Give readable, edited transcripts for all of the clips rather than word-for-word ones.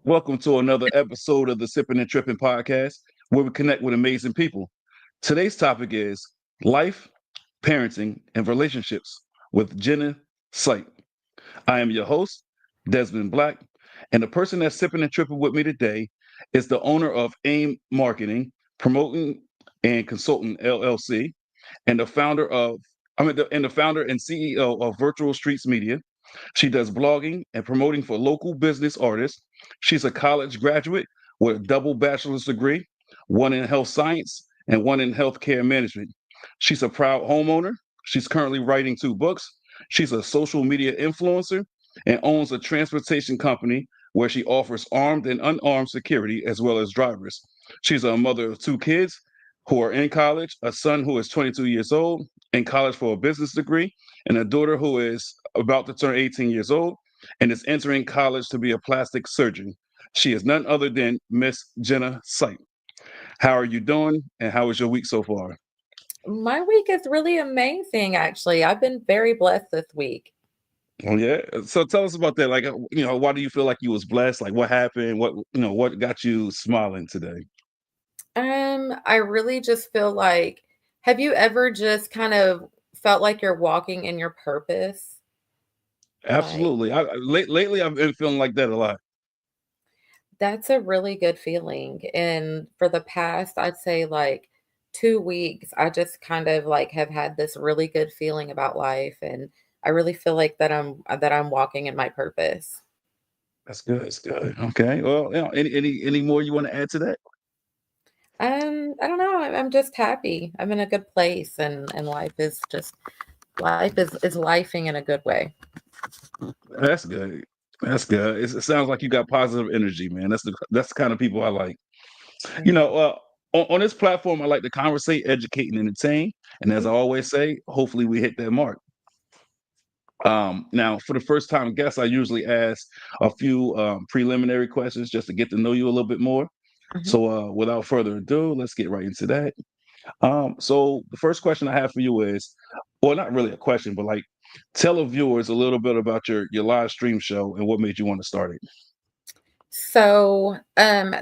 Welcome to another episode of the Sipping and Tripping podcast, where we connect with amazing people. Today's topic is life, parenting, and relationships with Jenna Sipe. I am your host, Desmond Black, and the person that's sipping and tripping with me today is the owner of AIM Marketing, Promoting and Consultant LLC, and the founder and CEO of Virtual Streets Media. She does blogging and promoting for local business artists. She's a college graduate with a double bachelor's degree, one in health science and one in healthcare management. She's a proud homeowner. She's currently writing two books. She's a social media influencer and owns a transportation company where she offers armed and unarmed security as well as drivers. She's a mother of two kids who are in college, a son who is 22 years old, in college for a business degree, and a daughter who is about to turn 18 years old and is entering college to be a plastic surgeon. She is none other than Miss Jenna Sipe. How are you doing, and how was your week so far? My week is really amazing, actually. I've been very blessed this week. Oh yeah. So tell us about that. Like, why do you feel like you was blessed? Like, what happened? What got you smiling today? I really just feel like, have you ever just kind of felt like you're walking in your purpose? Like, Absolutely. Lately I've been feeling like that a lot. that's a really good feeling. And for the past, I'd say like 2 weeks, I just kind of like have had this really good feeling about life. And I really feel like that I'm walking in my purpose. That's good. That's good. Okay. Well, any more you want to add to that? I don't know. I'm just happy. I'm in a good place, and life is lifing in a good way. That's good. That's good. It sounds like you got positive energy, man. That's the kind of people I like. You Yeah. know, on this platform, I like to conversate, educate, and entertain. And as I always say, hopefully we hit that mark. Now, for the first time guests, I usually ask a few preliminary questions just to get to know you a little bit more. Mhm. So, without further ado, let's get right into that. So the first question I have for you is, well, not really a question, but like, tell the viewers a little bit about your live stream show and what made you want to start it. So,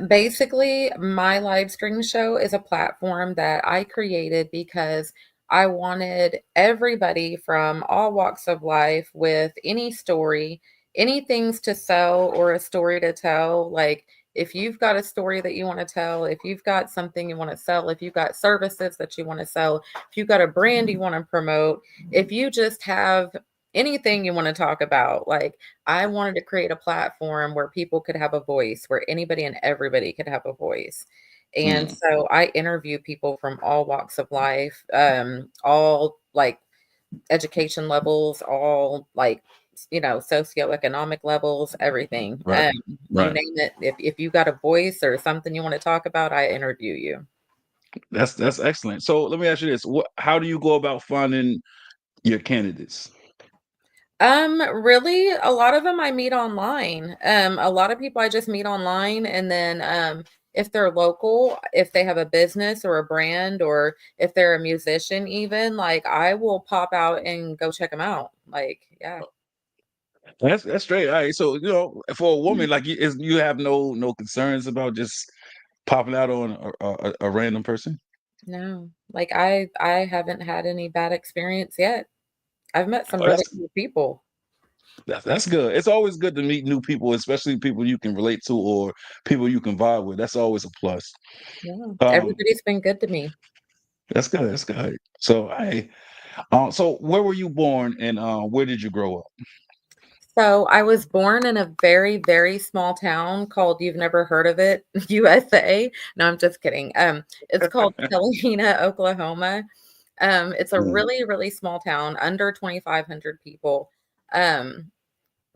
basically, my live stream show is a platform that I created because I wanted everybody from all walks of life with any story, any things to sell or a story to tell. Like, if you've got a story that you want to tell, if you've got something you want to sell, if you've got services that you want to sell, if you've got a brand you want to promote, if you just have anything you want to talk about, like, I wanted to create a platform where people could have a voice, where anybody and everybody could have a voice. And Mm, so I interview people from all walks of life, all like education levels, all like, socioeconomic levels, everything. right, You right. name it. If you got a voice or something you want to talk about, I interview you. That's excellent. So let me ask you this: how do you go about finding your candidates? Really, a lot of them I meet online. A lot of people I just meet online, and then if they're local, if they have a business or a brand, or if they're a musician, even, like, I will pop out and go check them out. Like, yeah. That's straight. All right. So for a woman, like you have no concerns about just popping out on a random person. No, like, I haven't had any bad experience yet. I've met some Oh, really cool people. that's good. It's always good to meet new people, especially people you can relate to or people you can vibe with. That's always a plus. Yeah, Um, everybody's been good to me. that's good. That's good. So so where were you born and where did you grow up? So I was born in a very, very small town called, you've never heard of it, USA. No, I'm just kidding. It's called Helena, Oklahoma. It's a Mm. really, really small town, under 2,500 people. Um,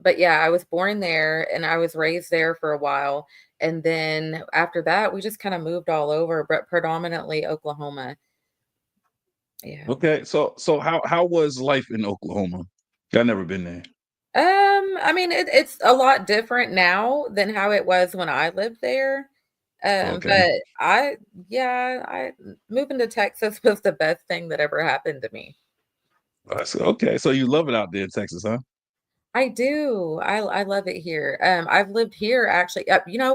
but yeah, I was born there and I was raised there for a while. And then after that, we just kind of moved all over, but predominantly Oklahoma. Yeah. Okay, so how was life in Oklahoma? I've never been there. I mean, it's a lot different now than how it was when I lived there. Okay. But yeah, I moving to Texas was the best thing that ever happened to me. Okay. So you love it out there in Texas, huh? I do. I love it here. I've lived here actually.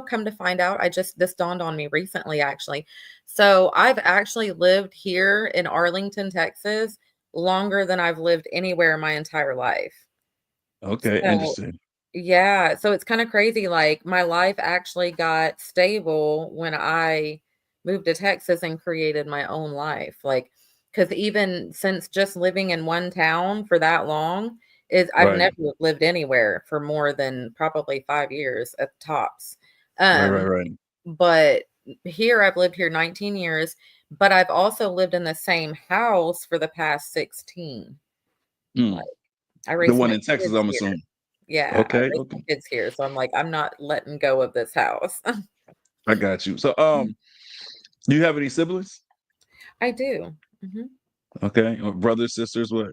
Come to find out, this dawned on me recently actually. So I've actually lived here in Arlington, Texas, longer than I've lived anywhere in my entire life. Okay, So interesting. yeah, so it's kind of crazy. Like my life actually got stable when I moved to Texas and created my own life. Like, because even since just living in one town for that long, is I've Right, never lived anywhere for more than probably 5 years at tops. right, right, Um, right. but here I've lived here 19 years, but I've also lived in the same house for the past 16. Mm. Like I The raised one my in Texas, kids I'm here. assuming. Yeah, I Okay, raised my okay, kids here, so I'm like, I'm not letting go of this house. I got you. So, do you have any siblings? I do. Mhm. Okay, or brothers, sisters, what?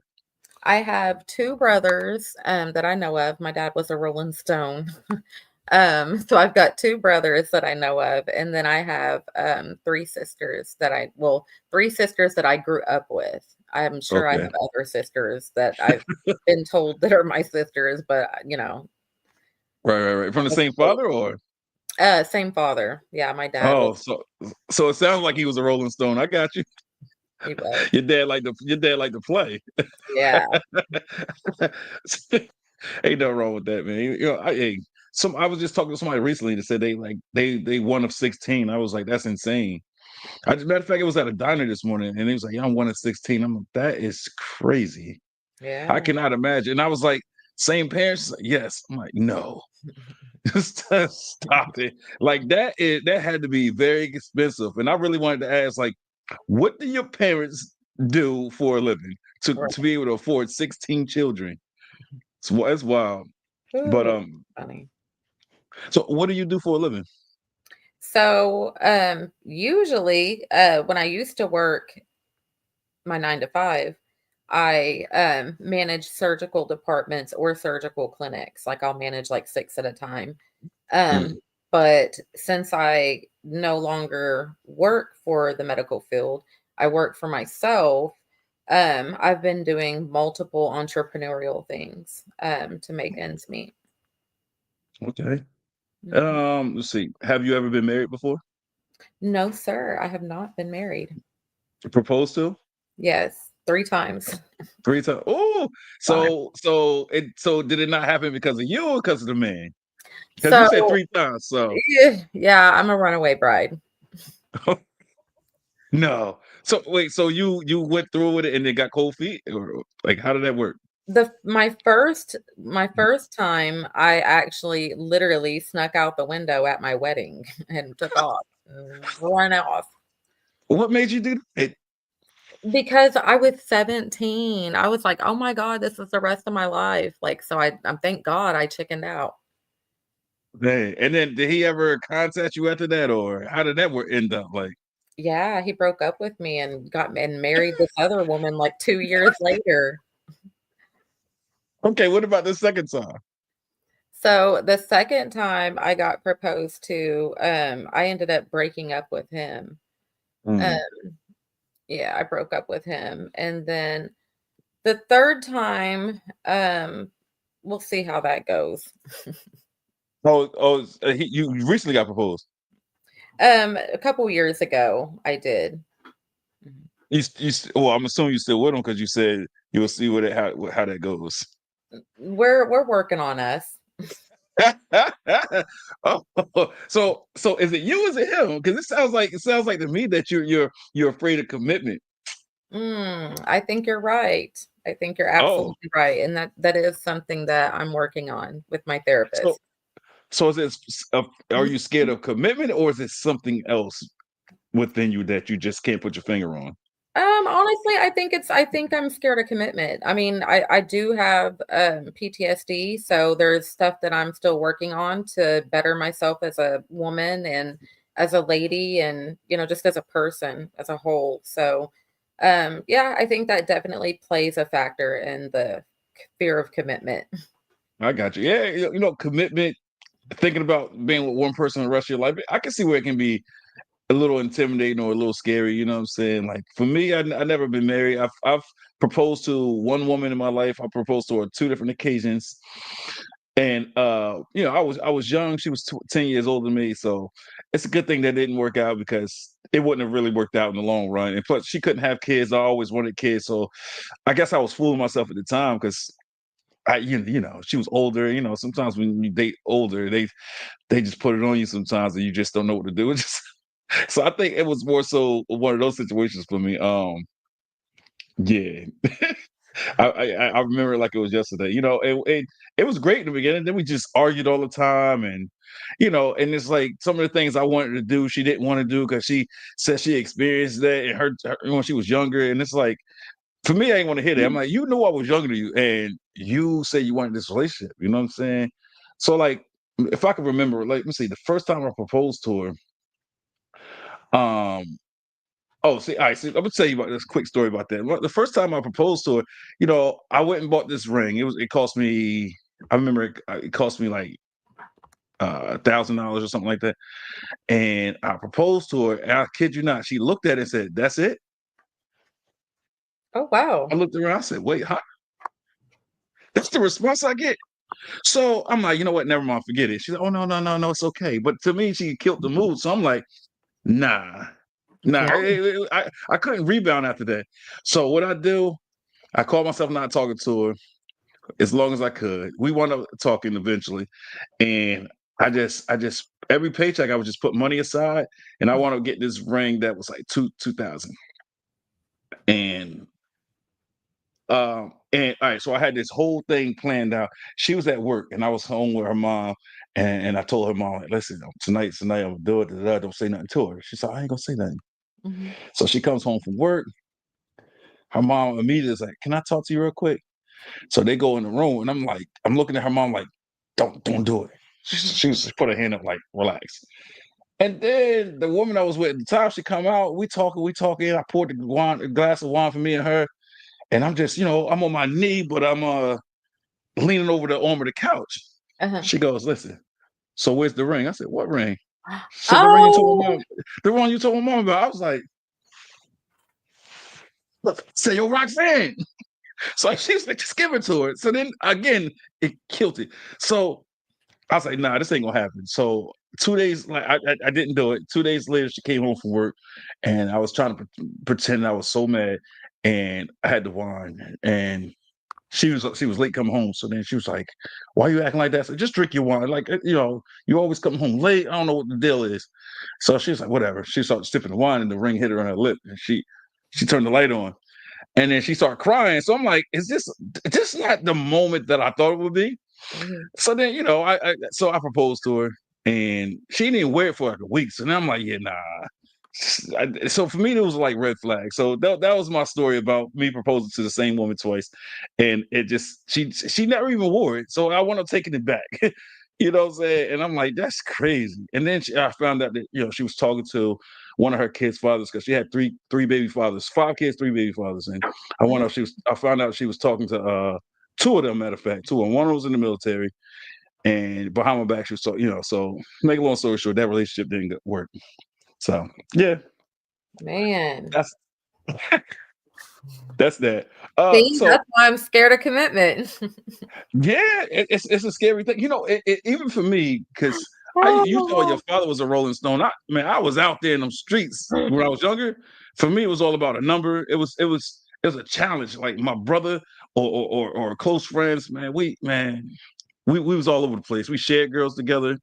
I have 2 brothers, that I know of. My dad was a Rolling Stone. So I've got 2 brothers that I know of, and then I have, 3 sisters 3 sisters that I grew up with. I'm sure I Okay, have other sisters that I've been told that are my sisters, but, right, right, right. From the that's same totally father, or same father. Yeah, my dad oh, was so it sounds like he was a Rolling Stone. I got you. he was. Your dad like to play. Yeah. Ain't nothing wrong with that, man. I was just talking to somebody recently that said they one of 16. I was like, that's insane. Matter of fact, it was at a diner this morning, and he was like, "Yeah, I'm one of 16." I'm like, that is crazy. I Yeah. cannot imagine. And I was like, same parents? She's like, yes. I'm like, no, just stop it. Like that had to be very expensive. And I really wanted to ask, like, what do your parents do for a living Right. to be able to afford 16 children? It's wild. But Ooh, funny. so what do you do for a living? So, usually, when I used to work my 9 to 5, I, manage surgical departments or surgical clinics. Like, I'll manage, like, 6 at a time. Mm, But since I no longer work for the medical field, I work for myself. I've been doing multiple entrepreneurial things, to make ends meet. okay. Mhm. Let's see. Have you ever been married before? No, sir, I have not been married. Proposed to? Yes, 3 times. 3 times. Oh, Fine. so did it not happen because of you or because of the man? Because you said So, 3 times, so yeah, I'm a runaway bride. no. So wait, so you went through with it and then got cold feet? Or like how did that work? My first time, I actually literally snuck out the window at my wedding and took off and run off What made you do that? because I was 17. I was like, "Oh my god, this is the rest of my life." Like, so I'm thank God I chickened out. Dang. And then did he ever contact you after that, or how did that work end up? Like, Yeah, he broke up with me and married this other woman like 2 years later. okay, what about the second time? So, the second time I got proposed to, I ended up breaking up with him. Uh, Mm. yeah, I broke up with him, and then the 3rd time, we'll see how that goes. You recently got proposed. A couple years ago, I did. Mhm. Well, I'm assuming you still with him because you said you'll see how that goes. We're working on us. Oh, so is it you? Or is it him? Because it sounds like to me that you're afraid of commitment. I think you're right. I think you're Oh, absolutely right, and that is something that I'm working on with my so therapist. so is it? Are you scared of commitment, or is it something else within you that you just can't put your finger on? Honestly, I think I'm scared of commitment. I mean, I do have PTSD, so there's stuff that I'm still working on to better myself as a woman and as a lady and, just as a person as a whole. So, yeah, I think that definitely plays a factor in the fear of commitment. I got you. Yeah, commitment. Thinking about being with one person the rest of your life, I can see where it can be. a little intimidating or a little scary. You know what I'm saying? Like for me, I never been married. I've proposed to one woman in my life. I proposed to her 2 different occasions, and I was young. She was 10 years older than me, so it's a good thing that didn't work out because it wouldn't have really worked out in the long run. And plus, she couldn't have kids. I always wanted kids, so I guess I was fooling myself at the time because she was older. Sometimes when you date older, they just put it on you sometimes, and you just don't know what to do. So I think it was more so one of those situations for me. Yeah, I remember it like it was yesterday. It was great in the beginning. Then we just argued all the time, and it's like some of the things I wanted to do, she didn't want to do because she said she experienced that in her when she was younger, and it's like for me, I ain't want to hear that. I'm like, you knew I was younger than you, and you said you wanted this relationship. You know what I'm saying? So like, if I could remember, like, let me see, the first time I proposed to her, oh, see, all right, see, I'm gonna tell you about this quick story about that. The first time I proposed to her, I went and bought this ring. It cost me, I remember it cost me like $1,000 or something like that. And I proposed to her, and I kid you not, she looked at it and said, "That's it." Oh, I wow. looked around, I said, "Wait, huh?" That's the response I get. So I'm like, you know what? Never mind, forget it. She's like, "Oh no, no, no, no, it's okay." But to me, she killed the mood. So I'm like, nah, nah. Yeah. I couldn't rebound after that. So what I do, I called myself not talking to her as long as I could. We wound up talking eventually, and I just every paycheck I would just put money aside, and I want to get this ring that was like two thousand. And and all right, so I had this whole thing planned out. She was at work, and I was home with her mom, and I told her mom, like, "Listen, tonight I'm gonna do it. Don't say nothing to her." She said, "I ain't gonna say nothing." Mhm. So she comes home from work. Her mom immediately is like, "Can I talk to you real quick?" So they go in the room, and I'm looking at her mom like, "Don't do it." Mhm. She put her hand up like, "Relax." And then the woman I was with at the time, she come out. We talking. I poured a glass of wine for me and her, and I'm just, I'm on my knee, but I'm leaning over the arm of the couch. Uh-huh. She goes, "Listen, so where's the ring?" I said, "What ring?" She said, "The ring you told my Oh! mom, the one you told my mom about." I was like, "Look, say yo, Roxanne." So she was like, "Just give it to her." So then again, it killed it. So I was like, "Nah, this ain't gonna happen." So 2 days, like I didn't do it. 2 days later, she came home from work, and I was trying to pretend I was so mad, and I had the wine, and she was late coming home. So then she was like, "Why are you acting like that?" I said, "Just drink your wine. Like you always come home late. I don't know what the deal is." So she was like, "Whatever." She started sipping the wine, and the ring hit her on her lip, and she turned the light on, and then she started crying. So I'm like, "Is this not the moment that I thought it would be?" Mhm. So then I proposed to her, and she didn't even wear it for like a week. So now I'm like, "Yeah, nah." So for me, it was like red flag. So that was my story about me proposing to the same woman twice, and it just she never even wore it. So I wound up taking it back. You know what I'm saying? And I'm like, that's crazy. And then I found out that she was talking to one of her kids' fathers because she had three baby fathers, 5 kids, 3 baby fathers, and Mhm. I found out she was talking to two of them. Matter of fact, two of them. One was in the military, and behind my back, she was talking. So make a long story short, that relationship didn't work. So yeah, Man. that's that's that. See, So that's why I'm scared of commitment. yeah, it's a scary thing. Even for me, because you thought your Oh. father was a Rolling Stone. I was out there in them streets when I was younger. For me, it was all about a number. It was a challenge. Like my brother or close friends, man. We was all over the place. We shared girls together.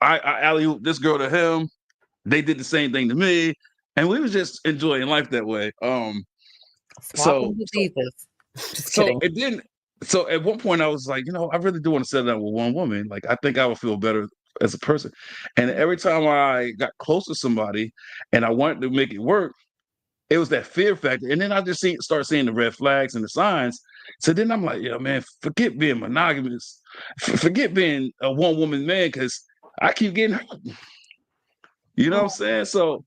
I alley this girl to him. They did the same thing to me, and we was just enjoying life that way. So Swapping diseases. Just So kidding. it didn't. So at one point, I was like, I really do want to settle down with one woman. Like, I think I would feel better as a person. And every time I got close to somebody and I wanted to make it work, it was that fear factor. And then I just start seeing the red flags and the signs. So then I'm like, yeah, man, forget being monogamous, forget being a one woman man, because I keep getting hurt. You know what I'm Oh, saying? So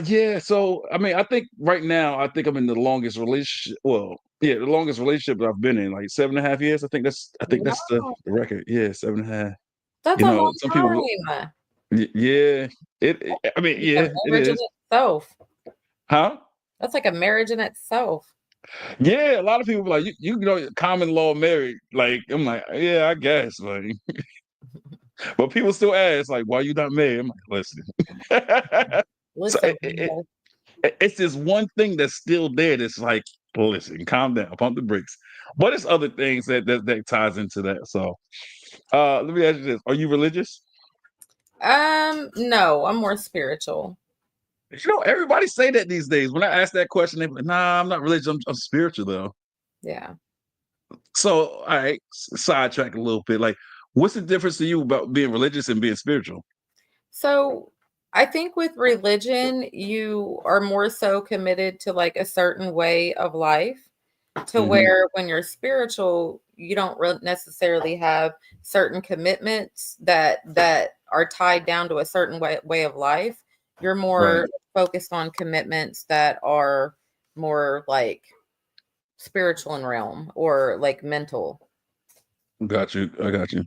yeah. So I mean, I think right now, I think I'm in the longest relationship. Well, yeah, the longest relationship that I've been in, like 7.5 years. I think that's the wow. record. Yeah, 7.5. That's a long Some people, time. Yeah. I mean, It's like yeah, a it marriage in is. itself. Huh? That's like a marriage in itself. Yeah, a lot of people be like, you know, common law married. Like, I'm like, yeah, I guess, but people still ask, like, why you not married? I'm like, listen. So Listen, girl. it's this one thing that's still there that's like, listen, calm down, pump the brakes. What is other things that ties into that? So let me ask you this. Are you religious? No, I'm more spiritual. You know, everybody say that these days. When I ask that question, they be like, nah, I'm not religious, I'm spiritual though. Yeah. So all right, sidetrack a little bit. Like, what's the difference to you about being religious and being spiritual? So I think with religion, you are more so committed to like a certain way of life, to Hmm. where when you're spiritual, you don't necessarily have certain commitments that are tied down to a certain way of life. You're Right. more focused on commitments that are more like spiritual in realm or like mental. Got you. I got you.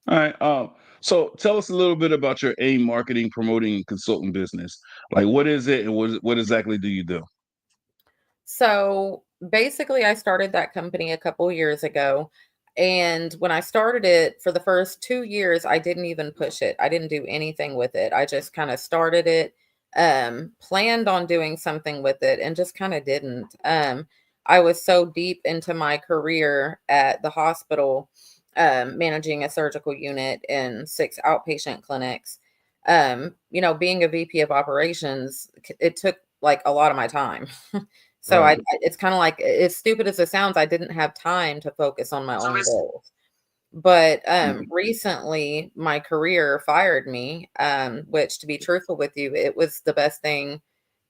All right. So tell us a little bit about your AIM marketing, promoting, and consulting business. Like, what is it, and what exactly do you do? So basically, I started that company a couple years ago. And when I started it for the first 2 years, I didn't even push it. I didn't do anything with it. I just kind of started it, planned on doing something with it, and just kind of didn't. I was so deep into my career at the hospital, managing a surgical unit and 6 outpatient clinics. Being a VP of operations, it took like a lot of my time. So Right. it's kinda like as stupid as it sounds, I didn't have time to focus on my own goals. But, Mhm. recently, my career fired me, which to be truthful with you, it was the best thing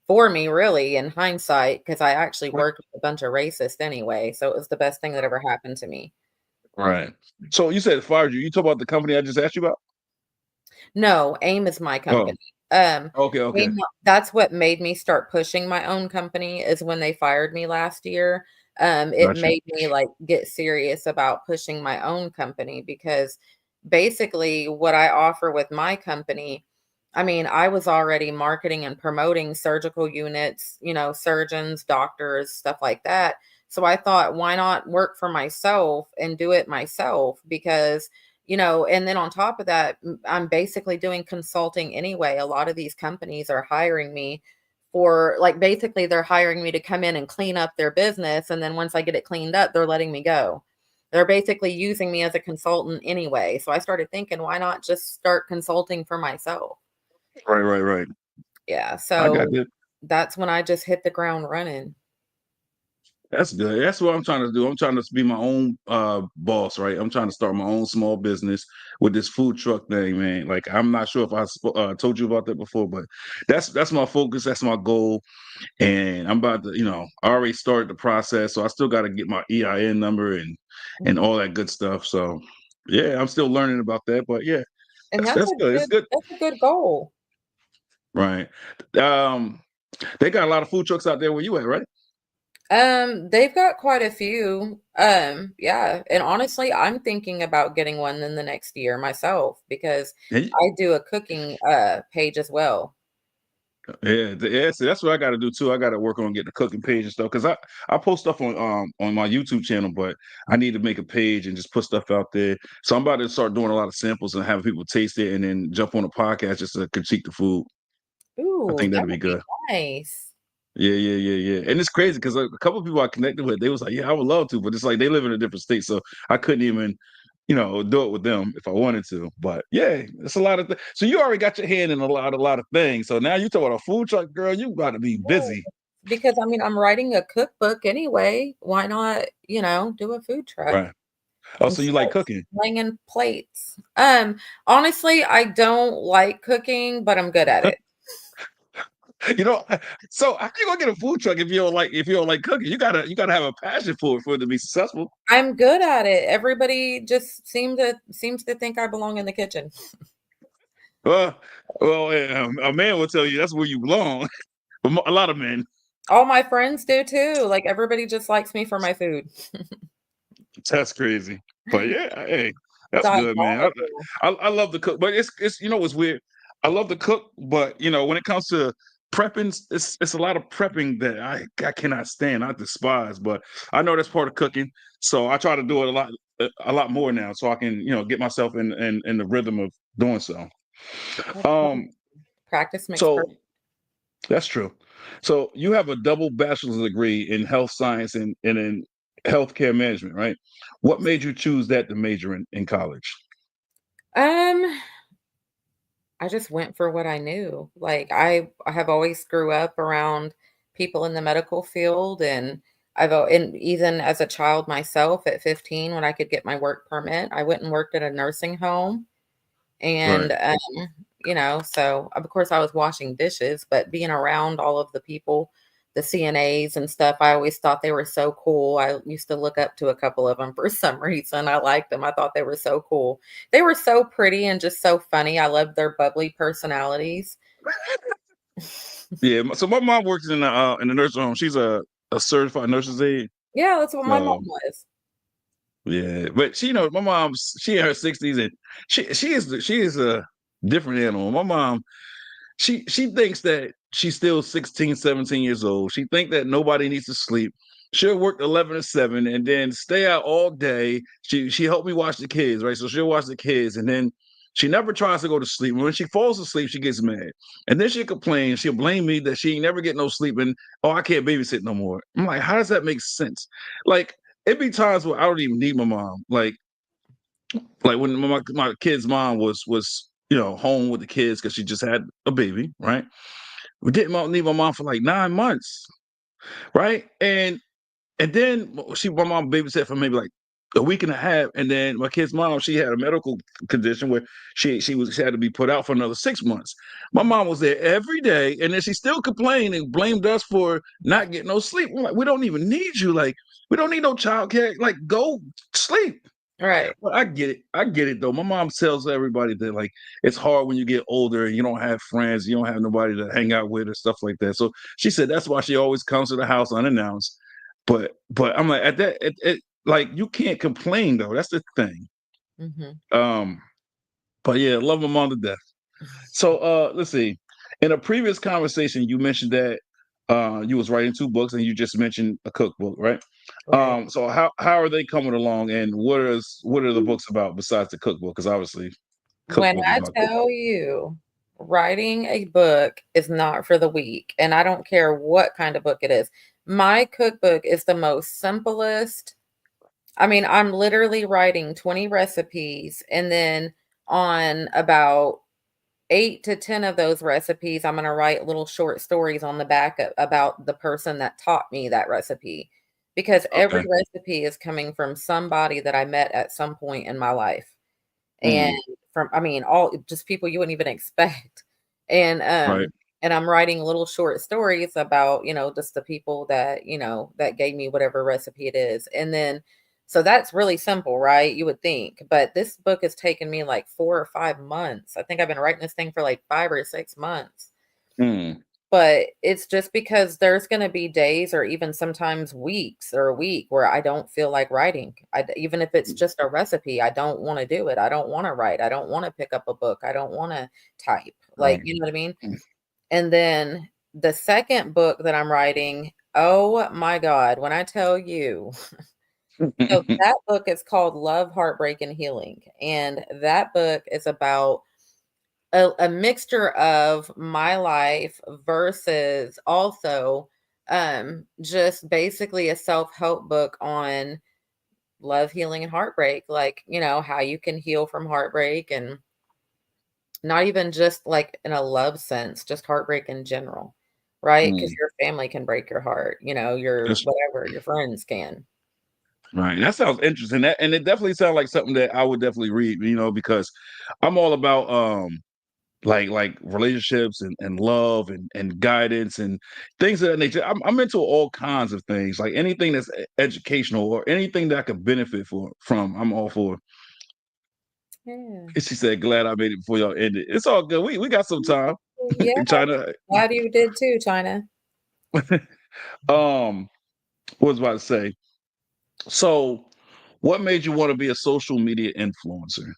for me really in hindsight, because I actually worked with a bunch of racists anyway, so it was the best thing that ever happened to me. Right. So you said it fired you. You talk about the company I just asked you about? No, AIM is my Oh, company. Um, okay, okay. AIM that's what made me start pushing my own company is when they fired me last year. It Got you. made me, like, get serious about pushing my own company because basically what I offer with my company, I mean, I was already marketing and promoting surgical units, surgeons, doctors, stuff like that. So I thought, why not work for myself and do it myself? Because and then on top of that, I'm basically doing consulting anyway. A lot of these companies are hiring me for like basically they're hiring me to come in and clean up their business. And then once I get it cleaned up, they're letting me go. They're basically using me as a consultant anyway. So I started thinking, why not just start consulting for myself? Right, right, right. Yeah. I got So that. that's when I just hit the ground running. That's good. That's what I'm trying to do. I'm trying to be my own boss, right? I'm trying to start my own small business with this food truck thing, man. Like, I'm not sure if told you about that before, but that's my focus. That's my goal. And I'm about to, I already started the process, so I still got to get my EIN number and Mhm. all that good stuff. So yeah, I'm still learning about that, but yeah, And that's good. It's good, that's a good goal. right? Um, they got a lot of food trucks out there where you at, right? They've got quite a few. Yeah, and honestly, I'm thinking about getting one in the next year myself because Yeah, I do a cooking page as well. yeah. See, that's what I got to do too. I got to work on getting the cooking page and stuff because I post stuff on my YouTube channel, but I need to make a page and just put stuff out there. So I'm about to start doing a lot of samples and having people taste it, and then jump on a podcast just to critique the food. I Ooh, think that that'll be would be good. nice. Yeah, yeah, yeah, yeah. And it's crazy because a couple of people I connected with, they was like, "Yeah, I would love to," but it's like they live in a different state, so I couldn't even, do it with them if I wanted to. But yeah, it's a lot of. So you already got your hand in a lot of things. So now you talk about a food truck, girl. You got to be Yeah, busy, because I mean, I'm writing a cookbook anyway. Why not, do a food truck right? Oh, and so you like start cooking? slinging plates? Honestly, I don't like cooking, but I'm good at it. You know, so how you gonna get a food truck if you don't like cooking? You gotta have a passion for it to be successful. I'm good at it. Everybody just seems to think I belong in the kitchen. Well, a man will tell you that's where you belong. A lot of men. All my friends do too. Like everybody just likes me for my food. That's crazy. But yeah, hey, It's that's good, man. diabolical. I love the cook, but it's what's weird. I love to cook, but when it comes to prepping, it's a lot of prepping that I cannot stand. I despise, but I know that's part of cooking, so I try to do it a lot more now, so I can get myself in the rhythm of doing so. Absolutely. Um, Practice makes so perfect. that's true. So you have a double bachelor's degree in health science and in healthcare management, right? What made you choose that to major in college? Um, I just went for what I knew. Like I have always grew up around people in the medical field, and and even as a child myself at 15 when I could get my work permit, I went and worked at a nursing home. Right. And, so of course I was washing dishes, but being around all of the people, the CNAs and stuff, I always thought they were so cool. I used to look up to a couple of them for some reason. I liked them. I thought they were so cool. They were so pretty and just so funny. I loved their bubbly personalities. Yeah. So my mom works in the nursing home. She's a certified nurse's aide. Yeah, that's what my mom Um, was. yeah, but my mom's she in her 60s and she is a different animal. My mom, she thinks that she's still 16, 17 years old. She think that nobody needs to sleep. She'll work 11 to 7 and then stay out all day. She helped me watch the kids, right? So she'll watch the kids and then she never tries to go to sleep. When she falls asleep, she gets mad. And then she'll complain. She'll blame me that she ain't never get no sleep and oh, I can't babysit no more. I'm like, how does that make sense? Like, it be times where I don't even need my mom. Like when my kid's mom was home with the kids because she just had a baby, right? We didn't need my mom for like 9 months, right? And then my mom babysat for maybe like a week and a half, and then my kid's mom, she had a medical condition where she had to be put out for another 6 months. My mom was there every day, and then she still complained and blamed us for not getting no sleep. We're like, we don't even need you. Like, we don't need no child care. Like, go sleep. Right. But I get it. I get it though. My mom tells everybody that like it's hard when you get older and you don't have friends, you don't have nobody to hang out with or stuff like that. So she said that's why she always comes to the house unannounced. But I'm like like you can't complain though. That's the thing. Mhm. Um, but yeah, love my mom to death. So let's see. In a previous conversation, you mentioned that you was writing 2 books and you just mentioned a cookbook, right? Right. So how are they coming along and what are the books about besides the cookbook? Because obviously When cookbook is I about cooking. tell you, writing a book is not for the weak, and I don't care what kind of book it is. My cookbook is the most simplest. I mean, I'm literally writing 20 recipes, and then on about 8 to 10 of those recipes, I'm gonna write little short stories on the back about the person that taught me that recipe, because every Okay. recipe is coming from somebody that I met at some point in my life. And Mm, from I mean, all just people you wouldn't even expect. And, right. and I'm writing little short stories about, just the people that, that gave me whatever recipe it is. And then so that's really simple, right? You would think. But this book has taken me like 4 or 5 months. I think I've been writing this thing for like 5 or 6 months. Mm, But it's just because there's gonna be days or even sometimes weeks or a week where I don't feel like writing. Even if it's just a recipe, I don't wanna do it. I don't wanna write. I don't wanna pick up a book. I don't wanna type. Like, right. you know what I mean? And then the second book that I'm writing, oh my God, when I tell you, so that book is called Love, Heartbreak, and Healing. And that book is about a mixture of my life versus also just basically a self-help book on love, healing, and heartbreak, like, how you can heal from heartbreak, and not even just like in a love sense, just heartbreak in general, right? Because Mm. your family can break your heart, your That's whatever, your friends can. right. That sounds interesting. And it definitely sounds like something that I would definitely read, because I'm all about like relationships and love and guidance and things of that nature. I'm into all kinds of things, like anything that's educational or anything that I could benefit from. I'm all for. Yeah. And she said, "Glad I made it before y'all ended." It's all good. We got some time. Yeah. China. Glad you did too, China. um, what was I about to say? So, what made you want to be a social media influencer?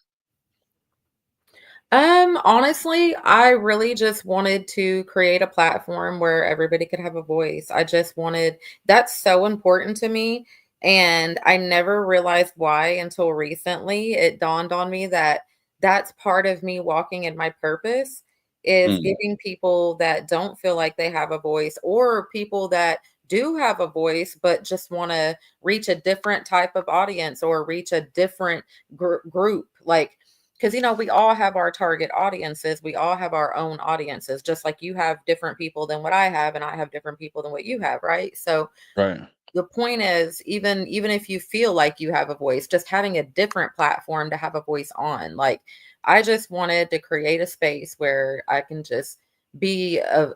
Honestly, I really just wanted to create a platform where everybody could have a voice. I just wanted that's so important to me. And I never realized why until recently. It dawned on me that that's part of me walking in my purpose is Mm, giving people that don't feel like they have a voice or people that do have a voice but just want to reach a different type of audience or reach a different group. Like because we all have our target audiences, we all have our own audiences, just like you have different people than what I have and I have different people than what you have, right? So right. the point is, even if you feel like you have a voice, just having a different platform to have a voice on. Like I just wanted to create a space where I can just be a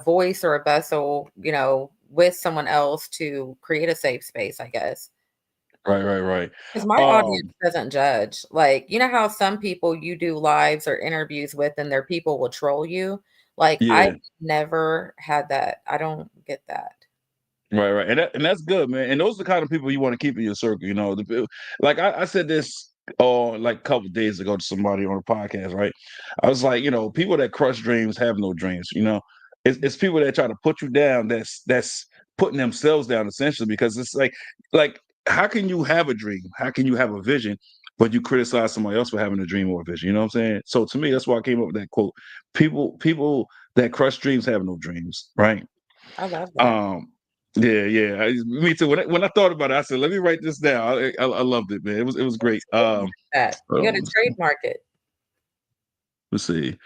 voice or a vessel, with someone else to create a safe space, I guess. Right, right, right. 'Cause my audience Um, doesn't judge. Like, you know how some people you do lives or interviews with and their people will troll you? Like, I yeah. never had that. I don't get that. Right, right, and that's good, man. And those are the kind of people you want to keep in your circle. Like I said this like a couple days ago to somebody on a podcast. Right, I was like, people that crush dreams have no dreams. It's people that try to put you down. That's putting themselves down essentially because it's like how can you have a dream? How can you have a vision? But you criticize somebody else for having a dream or a vision. You know what I'm saying? So to me, that's why I came up with that quote. People that crush dreams have no dreams. Right. I love that. Um, yeah, yeah, me too. When I thought about it, I said, "Let me write this down." I loved it, man. It was great. Trademark that. You Oh, gotta trademark it. let's see.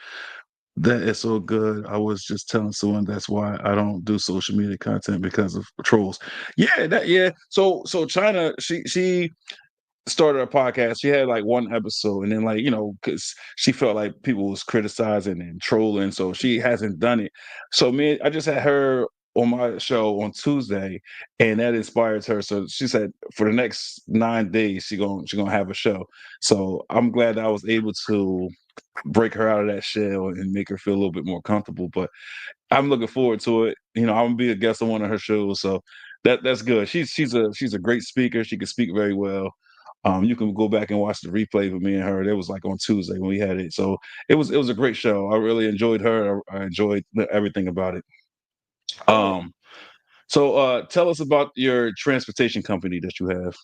That is so good. I was just telling someone that's why I don't do social media content because of trolls. Yeah. So China, she started a podcast. She had like one episode, and then because she felt like people was criticizing and trolling, so she hasn't done it. So I just had her on my show on Tuesday, and that inspires her. So she said for the next 9 days, she gonna have a show. So I'm glad that I was able to break her out of that shell and make her feel a little bit more comfortable. But I'm looking forward to it. I'm gonna be a guest on one of her shows, so that's good. She's a great speaker. She can speak very well. You can go back and watch the replay with me and her. It was like on Tuesday when we had it. So it was a great show. I really enjoyed her. I enjoyed everything about it. Good. Um, so tell us about your transportation company that you have.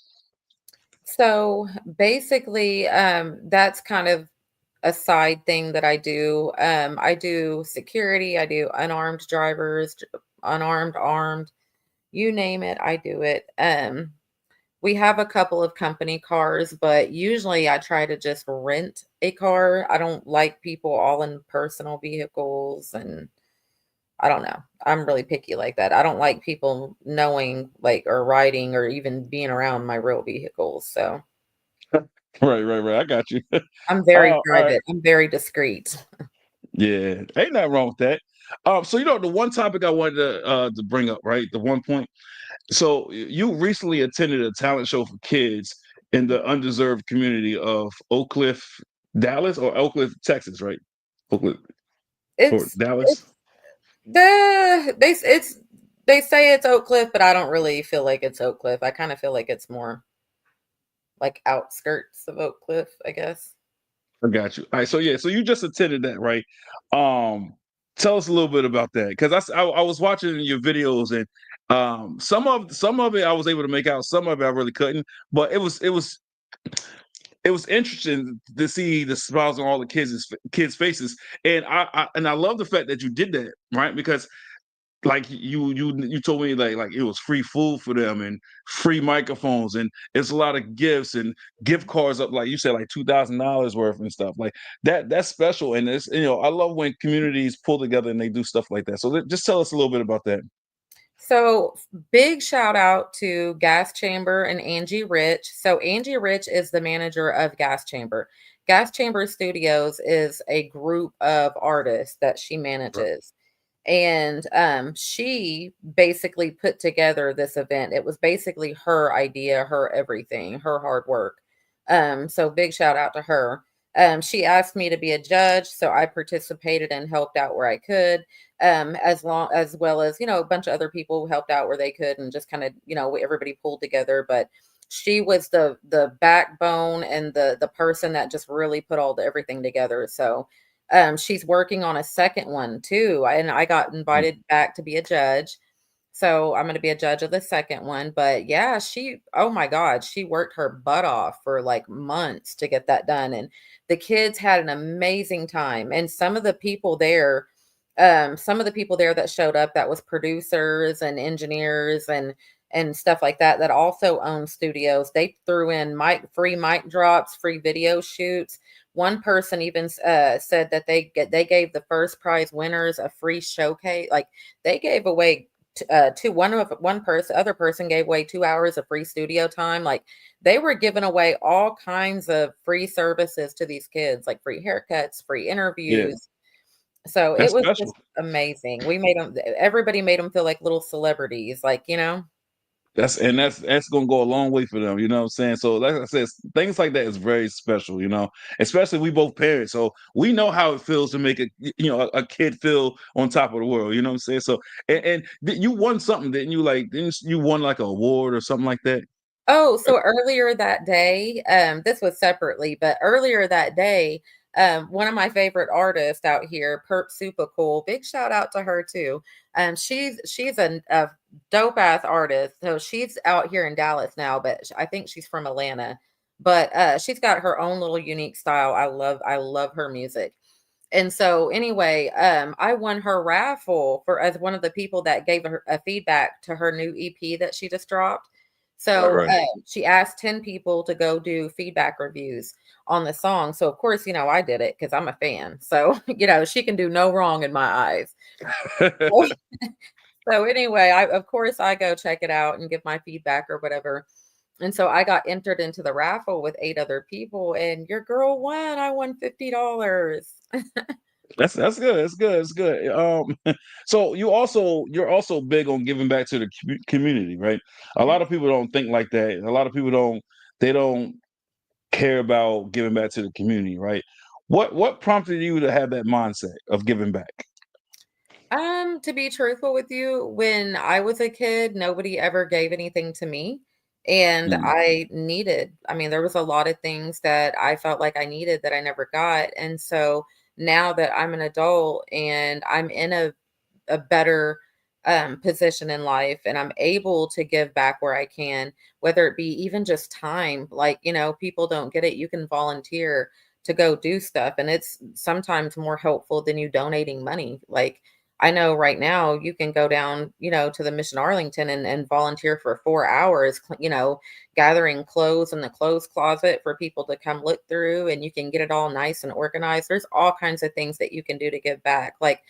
So, basically, that's kind of a side thing that I do. I do security, I do unarmed drivers, unarmed, armed, you name it, I do it. We have a couple of company cars, but usually I try to just rent a car. I don't like people all in personal vehicles, and I don't know. I'm really picky like that. I don't like people knowing like or riding or even being around my real vehicles. So Right, right, right. I got you. I'm very All right. private. I'm very discreet. Yeah, ain't nothing wrong with that. So the one topic I wanted to bring up, right? The one point. So you recently attended a talent show for kids in the undeserved community of Oak Cliff, Dallas, or Oak Cliff, Texas, right? Oak Cliff or It's Dallas. it's they say it's Oak Cliff, but I don't really feel like it's Oak Cliff. I kind of feel like it's more like outskirts of Oak Cliff, I guess. I got you. All right, so yeah, so you just attended that, right? Um, Tell us a little bit about that because I was watching your videos and some of it I was able to make out, some of it I really couldn't, but it was interesting to see the smiles on all the kids' faces, and I love the fact that you did that, right? Because like you told me like it was free food for them and free microphones and it's a lot of gifts and gift cards up like you said like $2,000 worth and stuff like that's special and I love when communities pull together and they do stuff like that. So just tell us a little bit about that. So big shout out to Gas Chamber and Angie Rich. So Angie Rich is the manager of Gas Chamber. Gas Chamber Studios is a group of artists that she Right. manages. And she basically put together this event. It was basically her idea, her everything, her hard work. So big shout out to her. She asked me to be a judge, so I participated and helped out where I could. As well as a bunch of other people who helped out where they could, and just kind of everybody pulled together. But she was the backbone and the person that just really put everything together. So she's working on a second one too, and I got Mm. invited back to be a judge. So I'm going to be a judge of the second one. But yeah, oh my God, she worked her butt off for like months to get that done. And the kids had an amazing time. And some of the people there that showed up, that was producers and engineers and stuff like that, that also own studios. They threw in free mic drops, free video shoots. One person even said that they gave the first prize winners a free showcase. Like they gave away one person, other person gave away 2 hours of free studio time. Like they were giving away all kinds of free services to these kids, like free haircuts, free Yeah, interviews. So it that's was special. just amazing. Everybody made them feel like little celebrities, like, That's gonna go a long way for them, you know what I'm saying? So like I said, things like that is very special, you know, especially we both parents. So we know how it feels to make a kid feel on top of the world, you know what I'm saying? So you won something, didn't you? Like didn't you won like an award or something like that? Oh, so earlier that day, this was separately, but earlier that day, one of my favorite artists out here, Perp Super Cool, big shout out to her too. She's a dope ass artist. So she's out here in Dallas now, but I think she's from Atlanta. But she's got her own little unique style. I love her music. And so anyway, I won her raffle for as one of the people that gave her a feedback to her new EP that she just dropped. All So right. she asked 10 people to go do feedback reviews on the song. So of course, I did it because I'm a fan. So, she can do no wrong in my eyes. So anyway, of course I go check it out and give my feedback or whatever. And so I got entered into the raffle with 8 other people, and your girl won. I won $50. That's good. That's good. It's good. So you're also big on giving back to the community, right? A lot of people don't think like that. A lot of people don't care about giving back to the community, right? What prompted you to have that mindset of giving back? To be truthful with you, when I was a kid, nobody ever gave anything to me. And Mm, I mean, there was a lot of things that I felt like I needed that I never got. And so now that I'm an adult and I'm in a better position in life and I'm able to give back where I can, whether it be even just time, like, people don't get it. You can volunteer to go do stuff, and it's sometimes more helpful than you donating money. Like, I know right now you can go down, to the Mission Arlington and volunteer for 4 hours, gathering clothes in the clothes closet for people to come look through, and you can get it all nice and organized. There's all kinds of things that you can do to give back. Like,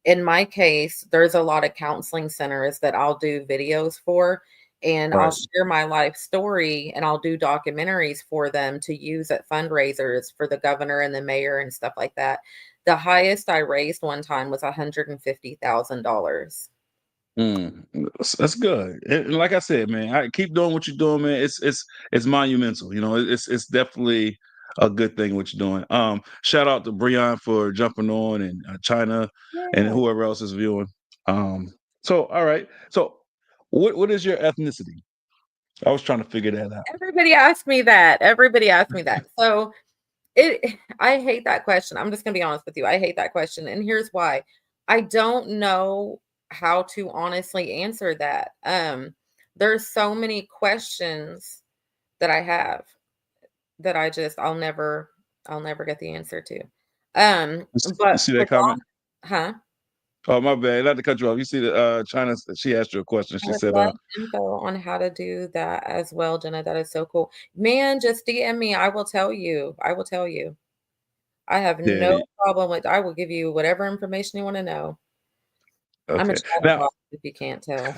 in my case, there's a lot of counseling centers that I'll do videos for, and I'll right. share my life story and I'll do documentaries for them to use at fundraisers for the governor and the mayor and stuff like that. The highest I raised one time was $150,000. That's good. And like I said, man, I keep doing what you're doing, man. It's monumental. You know, it's definitely a good thing what you're doing. Shout out to Breon for jumping on and China and Yeah. whoever else is viewing. Um, so all right. So what is your ethnicity? I was trying to figure that out. Everybody asked me that. Everybody asked me that. So I hate that question. I'm just gonna be honest with you. I hate that question. And here's why. I don't know how to honestly answer that. There's so many questions that I have that I'll never get the answer to. You But see that comment? huh? Oh, my bad. Not to cut you off. You see that China? She asked you a question. I She would said, love info on how to do that as well, Jenna. That is so cool. Man, just DM me. I will tell you. I will tell you. I have no yeah, problem with I will give you whatever information you want to know. I'm a okay. Now chatterbox, if you can't tell.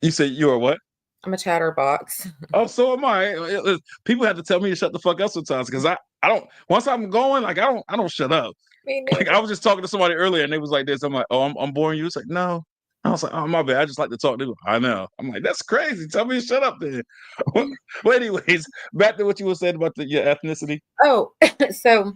you say you are what? I'm a chatterbox. Oh, so am I. People have to tell me to shut the fuck up sometimes because I don't. Once I'm going, like I don't shut up. Me Like neither. I was just talking to somebody earlier and they was like this. I'm like, oh, I'm boring you. It's like no. I was like, oh my bad. I just like to talk. They go, I know. I'm like, that's crazy. Tell me to shut up then. Well, anyways, back to what you were saying about your ethnicity. Oh, so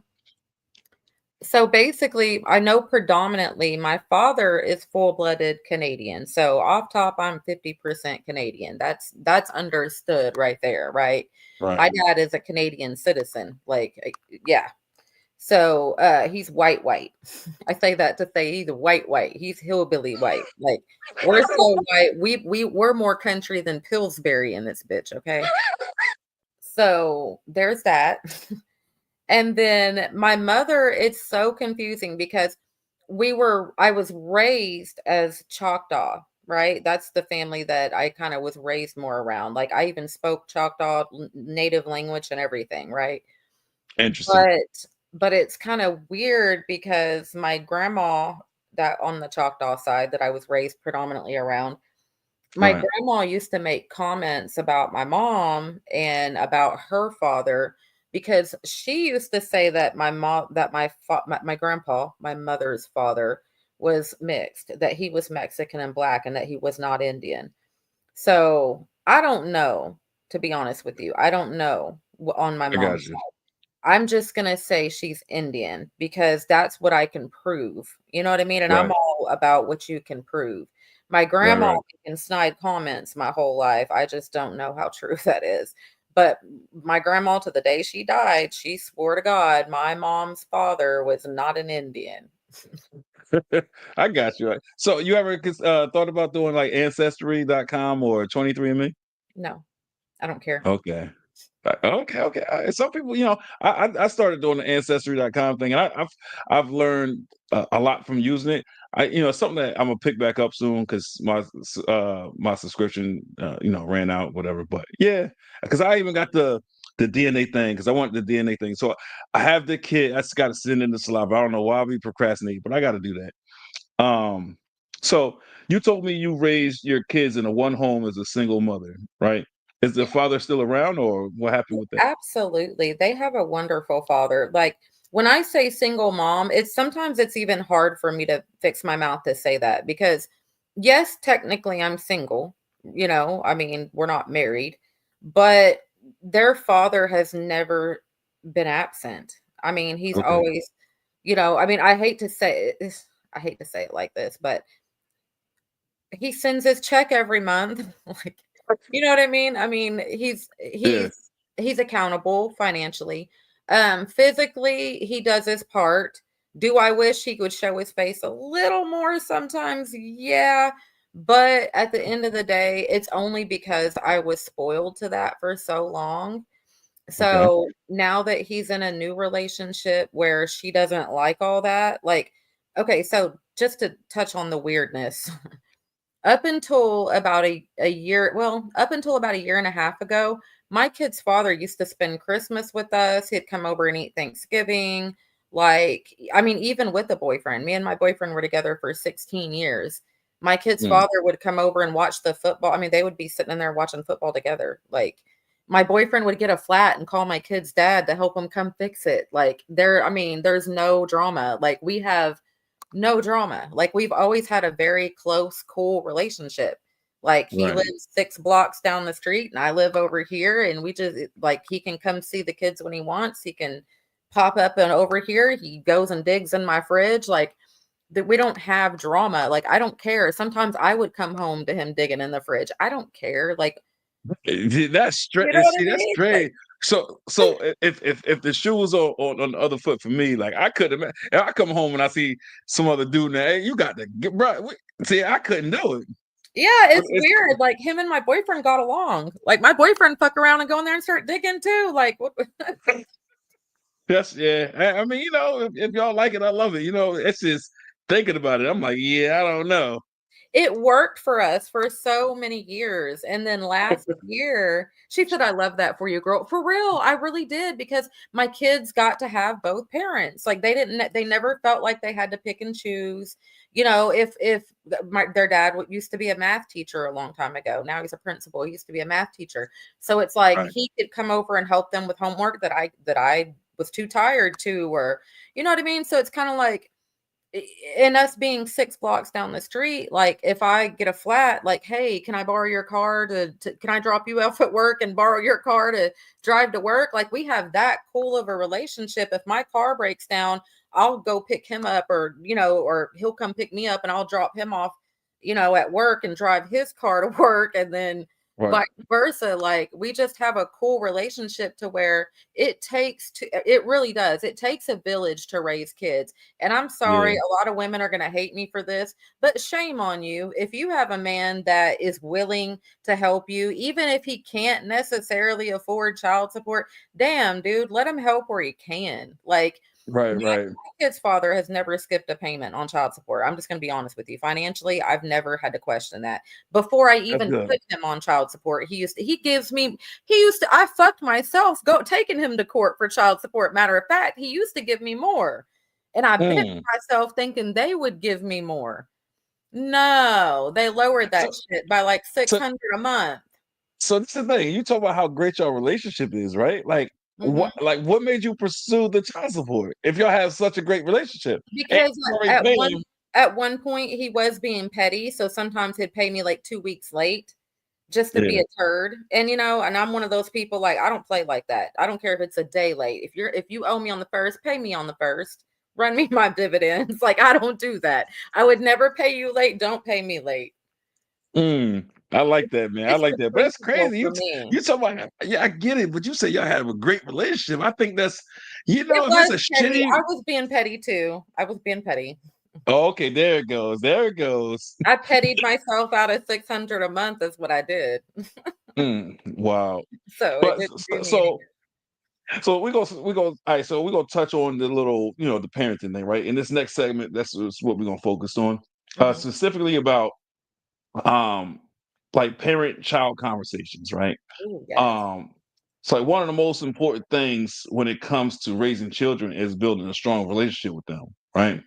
So basically, I know predominantly my father is full-blooded Canadian. So off top, I'm 50% Canadian. That's understood right there, right? Right. My dad is a Canadian citizen. Like, yeah. So he's white. I say that to say he's white. He's hillbilly white. Like we're so white. We're more country than Pillsbury in this bitch, okay? So there's that. And then my mother, it's so confusing because I was raised as Choctaw, right? That's the family that I kind of was raised more around. Like I even spoke Choctaw native language and everything, right? Interesting. But it's kind of weird because my grandma that on the Choctaw side that I was raised predominantly around, my Right. grandma used to make comments about my mom and about her father because she used to say that my mom that my grandpa, my mother's father was mixed, that he was Mexican and black and that he was not Indian. So, I don't know, to be honest with you. I don't know on my I got mom's you. side. I'm just gonna say she's Indian because that's what I can prove. You know what I mean? And I'm Right. all about what you can prove. My Right. grandma Right. making snide comments my whole life. I just don't know how true that is. But my grandma, to the day she died, she swore to God my mom's father was not an Indian. I got you. So you ever thought about doing like ancestry.com or 23andMe? No, I don't care. Okay. Okay. Some people, I started doing the ancestry.com thing, and I've learned a lot from using it. It's something that I'm gonna pick back up soon because my subscription ran out, whatever. But yeah, because I even got the DNA thing because I want the DNA thing. So I have the kid. I just got to send in the saliva. I don't know why I'll be procrastinating, but I got to do that. So you told me you raised your kids in a one home as a single mother, right? Is the father still around, or what happened with that? Absolutely. They have a wonderful father. Like when I say single mom, it's sometimes it's even hard for me to fix my mouth to say that because yes, technically I'm single, I mean, we're not married, but their father has never been absent. I mean, he's Okay. always, I mean, I hate to say it like this, but he sends his check every month. Like, you know what I mean? I mean, Yeah. he's accountable financially. Physically, he does his part. Do I wish he could show his face a little more sometimes? Yeah. But at the end of the day, it's only because I was spoiled to that for so long. Okay. So now that he's in a new relationship where she doesn't like all that, like, okay, so just to touch on the weirdness, up until about a year well, up until about a year and a half ago, my kid's father used to spend Christmas with us. He'd come over and eat Thanksgiving. Like, I mean, even with a boyfriend. Me and my boyfriend were together for 16 years. My kid's Mm, father would come over and watch the football. I mean, they would be sitting in there watching football together. Like, my boyfriend would get a flat and call my kid's dad to help him come fix it. Like, I mean, there's no drama. Like, we have no drama. Like we've always had a very close, cool relationship. Like he right. lives 6 blocks down the street and I live over here and we just like he can come see the kids when he wants. He can pop up and over here. He goes and digs in my fridge. Like that we don't have drama. Like I don't care. Sometimes I would come home to him digging in the fridge. I don't care. Like, That's you know straight. what I See, that's mean? Like, strange. So if the shoe was on the other foot for me, like I couldn't. If I come home and I see some other dude now, hey, you got to get bro. See, I couldn't do it. yeah, But it's it's weird. Like him and my boyfriend got along. Like my boyfriend fuck around and go in there and start digging too. Like what That's yeah. I mean, if y'all like it, I love it. It's just thinking about it. I'm like, yeah, I don't know. it worked for us for so many years. And then last year, she said, I love that for you, girl. For real, I really did because my kids got to have both parents. Like they never felt like they had to pick and choose. If their dad used to be a math teacher a long time ago. Now he's a principal. He used to be a math teacher. So it's like Right. he could come over and help them with homework that I was too tired to, or you know what I mean? So it's kind of like and us being 6 blocks down the street, like, if I get a flat, like, "Hey, can I borrow your car to can I drop you off at work and borrow your car to drive to work?" Like, we have that cool of a relationship. If my car breaks down, I'll go pick him up, or, or he'll come pick me up and I'll drop him off, at work and drive his car to work, and then Right. vice versa. Like, we just have a cool relationship to where it really does. It takes a village to raise kids. And I'm sorry, Yeah. a lot of women are going to hate me for this, but shame on you. If you have a man that is willing to help you, even if he can't necessarily afford child support, damn, dude, let him help where he can. Like, Right. my Right. kid's father has never skipped a payment on child support. I'm just going to be honest with you. Financially, I've never had to question that. Before I That's even good. put him on child support, I fucked myself taking him to court for child support. Matter of fact, he used to give me more. And I bit Mm. myself thinking they would give me more. No, they lowered So, that shit by like so, 600 a month. so this is the thing. You talk about how great your relationship is, right? Mhm. What made you pursue the child support if y'all have such a great relationship? And Because you already at paying one him. at one point he was being petty, so sometimes he'd pay me like 2 weeks late just to be Yeah. a turd. And and I'm one of those people, like, I don't play like that. I don't care if it's a day late. If you owe me on the first, pay me on the first. Run me my dividends. Like, I don't do that. I would never pay you late. Don't pay me late. Mm. I like that, man. I It's like the that. But that's principle crazy. for me. You talk about, yeah, I get it, but you say y'all have a great relationship. I think that's, It if it's was a petty. shitty. I was being petty too. I was being petty. Oh, okay, there it goes. There it goes. I pettied myself out of 600 a month is what I did. Wow. So it But didn't do me any so we go. All right. So we're gonna touch on the little, the parenting thing, right? In this next segment, that's what we're gonna focus on, good. specifically about um like parent-child conversations, right? Oh, yes. Um, so like one of the most important things when it comes to raising children is building a strong relationship with them, right?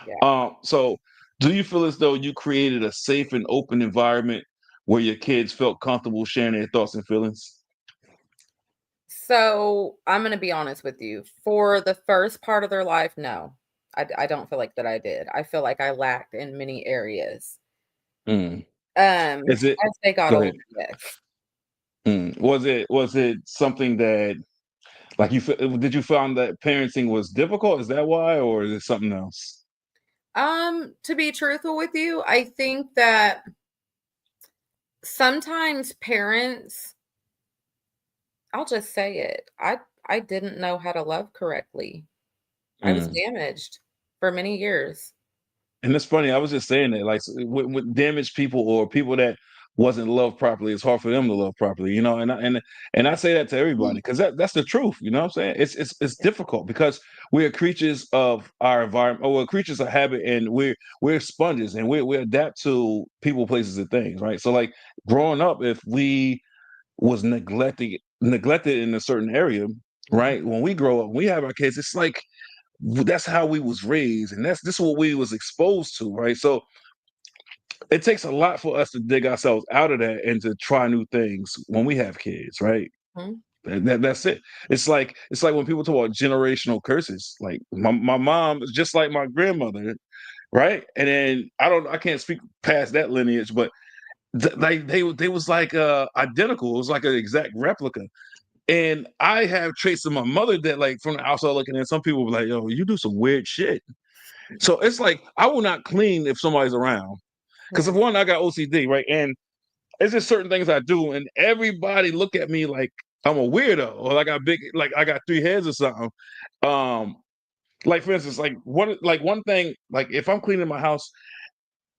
Yeah. So do you feel as though you created a safe and open environment where your kids felt comfortable sharing their thoughts and feelings? So I'm going to be honest with you. For the first part of their life, no, I don't feel like that I did. I feel like I lacked in many areas. Mm. Is it? As they got Go ahead. older, yes. Was it something that like did you find that parenting was difficult? Is that why, or is it something else? To be truthful with you, I think that sometimes parents, I'll just say it. I didn't know how to love correctly. I was Mm. damaged for many years. And it's funny. I was just saying that, like, with damaged people or people that wasn't loved properly, it's hard for them to love properly, and I say that to everybody Mhm. because that's the truth. You know what I'm saying? It's difficult because we are creatures of our environment, or we're creatures of habit, and we're sponges, and we adapt to people, places, and things, right? So, like growing up, if we was neglected in a certain area, Mhm. right? When we grow up, we have our kids. It's like that's how we was raised, and this is what we was exposed to, right? So it takes a lot for us to dig ourselves out of that and to try new things when we have kids, right? Mhm. That's it. It's like when people talk about generational curses. Like my mom is just like my grandmother, right? And then I can't speak past that lineage, but they was like identical. It was like an exact replica. And I have traits of my mother that, like, from the outside looking in, some people be like, "Yo, you do some weird shit." So it's like I will not clean if somebody's around because of Mhm. one, I got OCD, right? And it's just certain things I do, and everybody look at me like I'm a weirdo or like I got three heads or something. Um, like for instance, like one thing, like if I'm cleaning my house,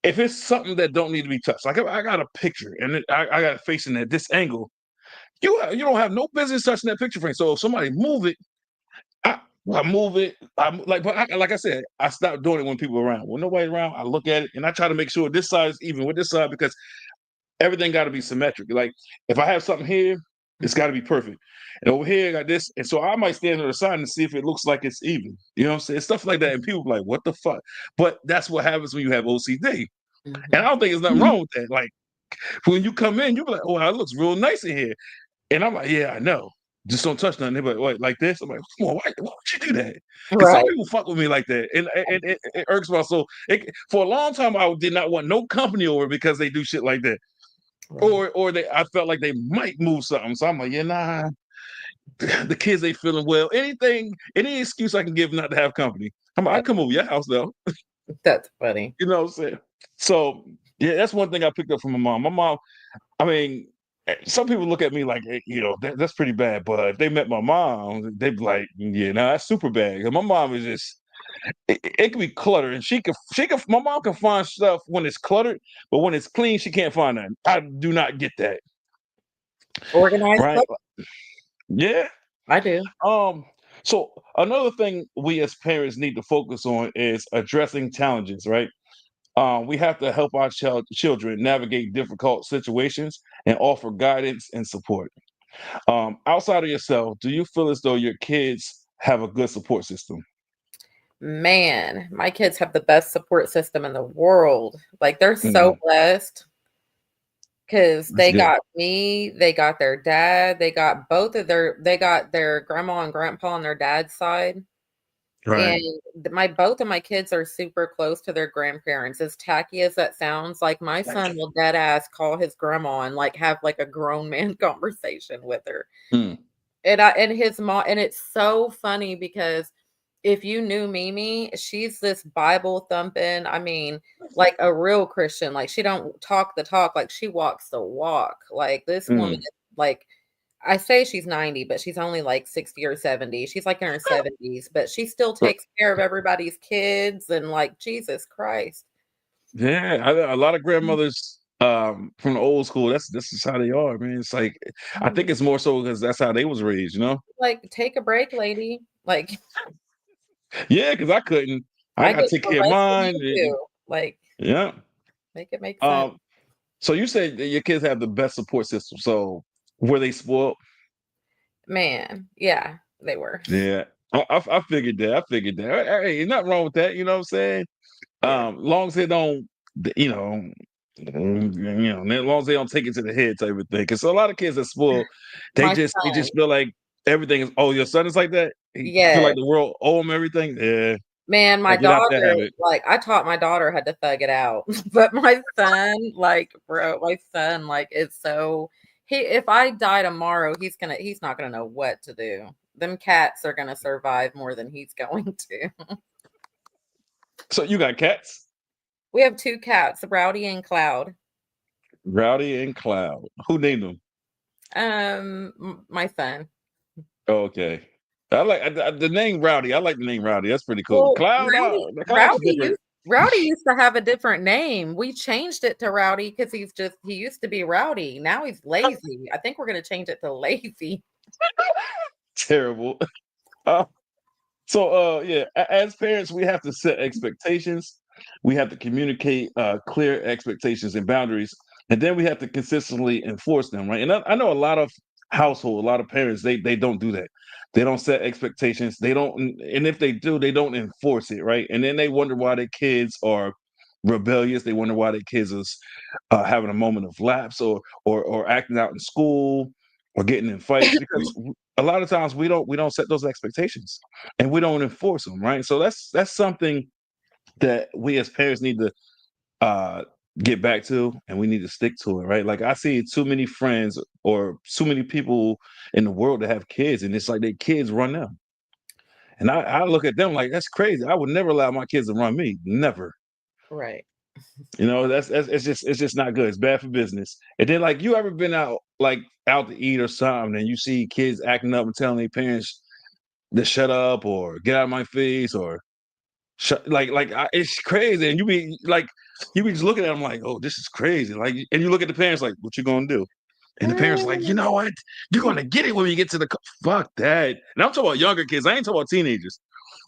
if it's something that don't need to be touched, like I got a picture and I got it facing at this angle, you don't have no business touching that picture frame. So if somebody move it, I, I move it. Like I said, I stopped doing it when people are around. When nobody around, I look at it and I try to make sure this side is even with this side because everything got to be symmetric. Like if I have something here, it's got to be perfect. And over here, I got this. And so I might stand on the side and see if it looks like it's even. You know what I'm saying? Stuff like that. And people be like, what the fuck? But that's what happens when you have OCD. And I Mhm. don't think there's nothing wrong with that. Like when you come in, you be like, oh, it looks real nice in here. And I'm like, yeah, I know. just don't touch nothing. They're like, what, like this? I'm like, come on, why would you do that? Because some Right. people fuck with me like that, and it irks my soul. For a long time, I did not want no company over because they do shit like that, Right. or I felt like they might move something. So I'm like, yeah, nah. The kids ain't feeling well. Any excuse I can give not to have company. I That's come over your house though. that's funny. You know what I'm saying? So yeah, that's one thing I picked up from my mom. My mom, I mean, some people look at me like, that's pretty bad. But if they met my mom, they'd be like, yeah, no, that's super bad. 'Cause my mom is just, it can be cluttered, and my mom can find stuff when it's cluttered, but when it's clean, she can't find that. I do not get that. Organized Right? stuff? Yeah. I do. Um. So another thing we as parents need to focus on is addressing challenges. Right. We have to help our children navigate difficult situations and offer guidance and support. Outside of yourself, do you feel as though your kids have a good support system? Man, my kids have the best support system in the world. Like, they're so Mhm. blessed because That's they good. got me, they got their dad, they got their grandma and grandpa on their dad's side. And Right. my both of my kids are super close to their grandparents. As tacky as that sounds, like my son will dead ass call his grandma and like have like a grown man conversation with her. Mm. And his mom, and it's so funny because if you knew Mimi, she's this Bible thumping, I mean, like a real Christian. Like she don't talk the talk, like she walks the walk. Like this woman Mm. is like, I say she's 90, but she's only like 60 or 70. She's like in her 70s, but she still But, takes care of everybody's kids and like Jesus Christ. yeah, a lot of grandmothers from the old school. This is how they are, man. It's like I think it's more so because that's how they was raised. Like, take a break, lady. Like, Yeah, because I couldn't. I I got get to take the care of rest of mine. you too. Like, Yeah. make it make sense. Um. So you said that your kids have the best support system. So were they spoiled? Man, yeah, they were. Yeah. I figured that. I figured that. Hey, ain't nothing wrong with that. You know what I'm saying? Yeah. Long as they don't, you know, as long as they don't take it to the head type of thing. Because a lot of kids are spoiled. They My just they son, just feel like everything is. Oh, your son is like that. He feel yes. like the world owe him everything. Yeah, Man, I my get out that daughter, habit. like, I taught my daughter how to thug it out, but my son, like, bro, my son, like, is so if I die tomorrow, he's not gonna know what to do. Them cats are gonna survive more than he's going to. So you got cats, We have 2 cats, Rowdy and Cloud. Rowdy and Cloud. Who named them? My son. Okay. The name Rowdy. I like the name Rowdy. That's pretty cool. Well, Cloud, the Cloud's different. Rowdy used to have a different name. We changed it to Rowdy because he used to be rowdy. Now he's lazy. I think we're gonna change it to lazy. Terrible. Uh, so yeah, as parents, we have to set expectations. We have to communicate clear expectations and boundaries, and then we have to consistently enforce them, right? And I know a lot of households, a lot of parents, they don't do that. They don't set expectations. They don't, and if they do, they don't enforce it, right? And then they wonder why their kids are rebellious. They wonder why their kids is having a moment of lapse, or acting out in school, or getting in fights, because a lot of times we don't set those expectations, and we don't enforce them, right? So that's something that we as parents need to uh get back to, and we need to stick to it, right? Like I see too many friends or too many people in the world that have kids, and it's like their kids run them. And I look at them like that's crazy. I would never allow my kids to run me. Never. Right. That's it's just not good. It's bad for business. And then like you ever been out to eat or something, and you see kids acting up and telling their parents to shut up or get out of my face, or it's crazy, and you be just looking at them like, oh, this is crazy. Like, and you look at the parents like, what you gonna do? And the parents like, you know what? You're gonna get it when you get to the fuck that. And I'm talking about younger kids. I ain't talking about teenagers.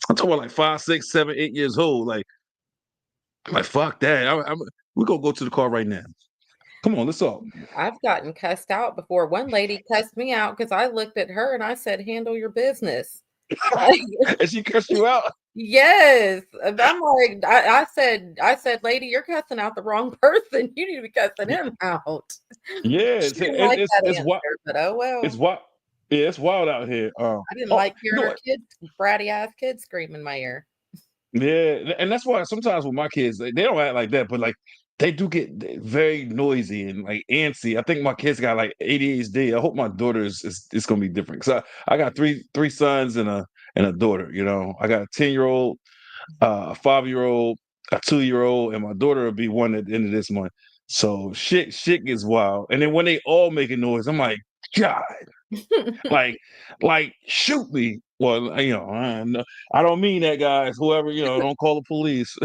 I'm talking about like 5, 6, 7, 8 years old. Like, I'm like, fuck that. We gonna go to the car right now. Come on, let's talk. I've gotten cussed out before. One lady cussed me out because I looked at her and I said, "Handle your business." Like, And she cursed you out. yes, and I'm like, I said, "Lady, you're cussing out the wrong person. You need to be cussing him out." Yeah, She didn't like that it's what answer, but oh it's well. what. Yeah, it's wild out here. I didn't Oh, like you hearing know her what? bratty ass kids scream in my ear. Yeah, and that's why sometimes with my kids, they don't act like that, but like they do get very noisy and like antsy. I think my kids got like ADHD. I hope my daughter is gonna be different because I got three sons and a daughter. You know, I got a 10-year-old, a 5-year-old, a 2-year-old, and my daughter will be one at the end of this month. So shit gets wild. And then when they all making noise, I'm like, God, like shoot me. Well, I don't mean that, guys. Whoever, don't call the police.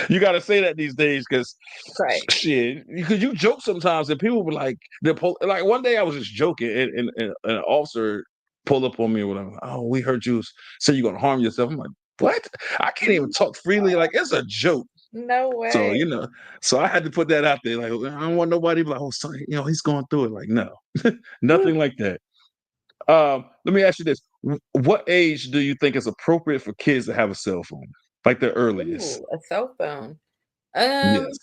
You got to say that these days because Right. shit, because you joke sometimes and people were like, like one day I was just joking and an officer pulled up on me and whatever. Oh, we heard you say you're gonna harm yourself. I'm like, what? I can't even talk freely. Like it's a joke. No So way. so I had to put that out there. Like I don't want nobody to be like, oh, sorry, he's going through it. Like no, nothing like that. Let me ask you this: what age do you think is appropriate for kids to have a cell phone? Like the earliest? Ooh, a cell phone. Um, Yes.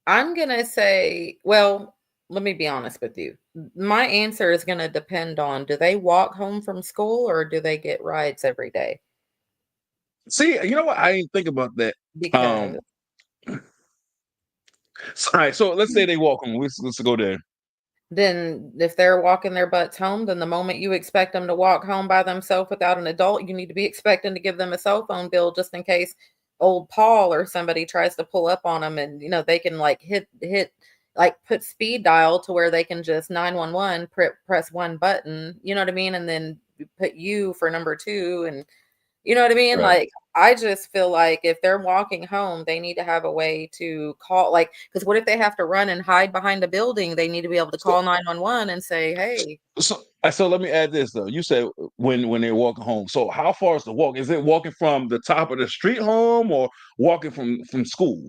I'm gonna say, well, let me be honest with you. My answer is gonna depend on, do they walk home from school or do they get rides every day? See, you know what? I didn't think about that. Because Um, all right, so let's say they walk home. Let's go there. then if they're walking their butts home, then the moment you expect them to walk home by themselves without an adult, you need to be expecting to give them a cell phone bill just in case old Paul or somebody tries to pull up on them and they can like hit like put speed dial to where they can just 911 press one button, you know what I mean? And then put you for number two and you know what I mean? Right. Like, I just feel like if they're walking home, they need to have a way to call, like, because what if they have to run and hide behind a building? They need to be able to So, call 911 and say, hey, so let me add this though. You said when they're walking home. So how far is the walk? Is it walking from the top of the street home or walking from school?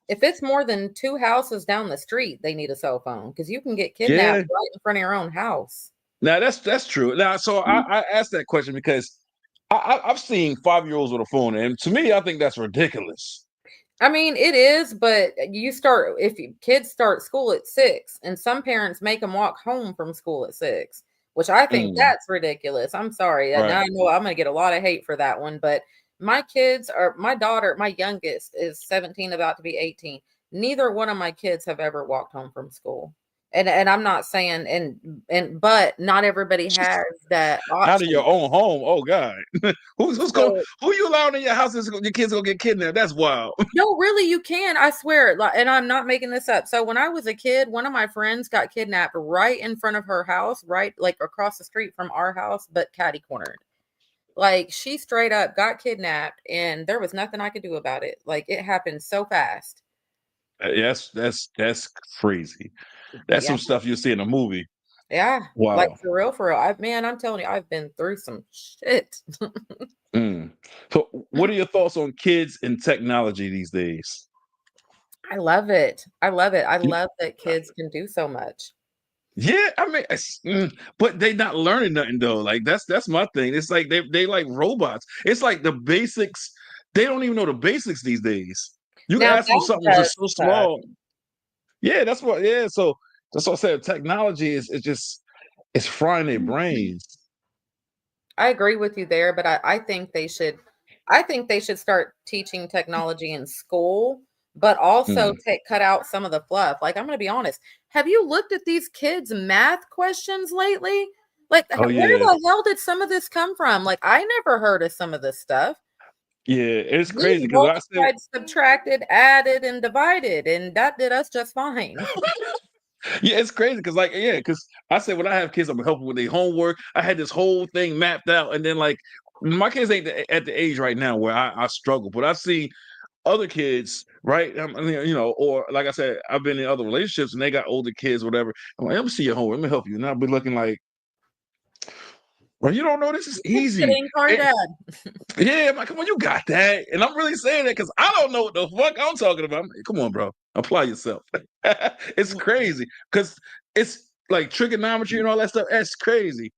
if it's more than two houses down the street, they need a cell phone because you can get kidnapped Yeah. right in front of your own house. Now that's true. Now, so I asked that question because I've seen 5-year-olds with a phone, and to me, I think that's ridiculous. I mean, it is, but kids start school at 6, and some parents make them walk home from school at 6, which I think Mm, that's ridiculous. I'm sorry. And right. I know I'm going to get a lot of hate for that one, but my daughter, my youngest is 17, about to be 18. Neither one of my kids have ever walked home from school. And I'm not saying but not everybody has that Out of option. your own home. Oh God. Who's going So who you allowing in your house is your kids gonna get kidnapped? That's wild. no, really, you can. I swear. And I'm not making this up. So when I was a kid, one of my friends got kidnapped right in front of her house, right like across the street from our house, but catty cornered. Like she straight up got kidnapped, and there was nothing I could do about it. Like it happened so fast. That's crazy. That's Yeah, some stuff you see in a movie. yeah. Like Wow. for real, for real. Man, I'm telling you, I've been through some shit. Mm. So what are your thoughts on kids and technology these days? I love it. I love it. I You- love that kids can do so much. Yeah, I mean, but they not learning nothing though. Like that's my thing. It's like they like robots. It's like the basics. They don't even know the basics these days. You can Now ask them that something does just so suck. small. Yeah, that's what. Yeah, so that's what I said. Technology is it's frying their brains. I agree with you there, but I think they should start teaching technology in school, but also Mm. cut out some of the fluff. Like I'm going to be honest, have you looked at these kids' math questions lately? Like Oh where yeah, the hell did some of this come from? Like I never heard of some of this stuff. yeah. It's We crazy because I said, multiplied, subtracted, added, and divided, and that did us just fine. yeah, it's crazy because like yeah, because I said when I have kids, I'm helping with their homework. I had this whole thing mapped out, and then like my kids ain't at the age right now where I struggle, but I see other kids, right? I mean, or like I said, I've been in other relationships and they got older kids, whatever. I'm like, let me see your homework, let me help you, and I'll be looking like, well, you don't know this is It easy. ain't hard, Dad. Yeah, I'm like, come on, you got that. And I'm really saying that because I don't know what the fuck I'm talking about. I'm like, come on, bro. Apply yourself. It's crazy because it's like trigonometry and all that stuff. That's crazy.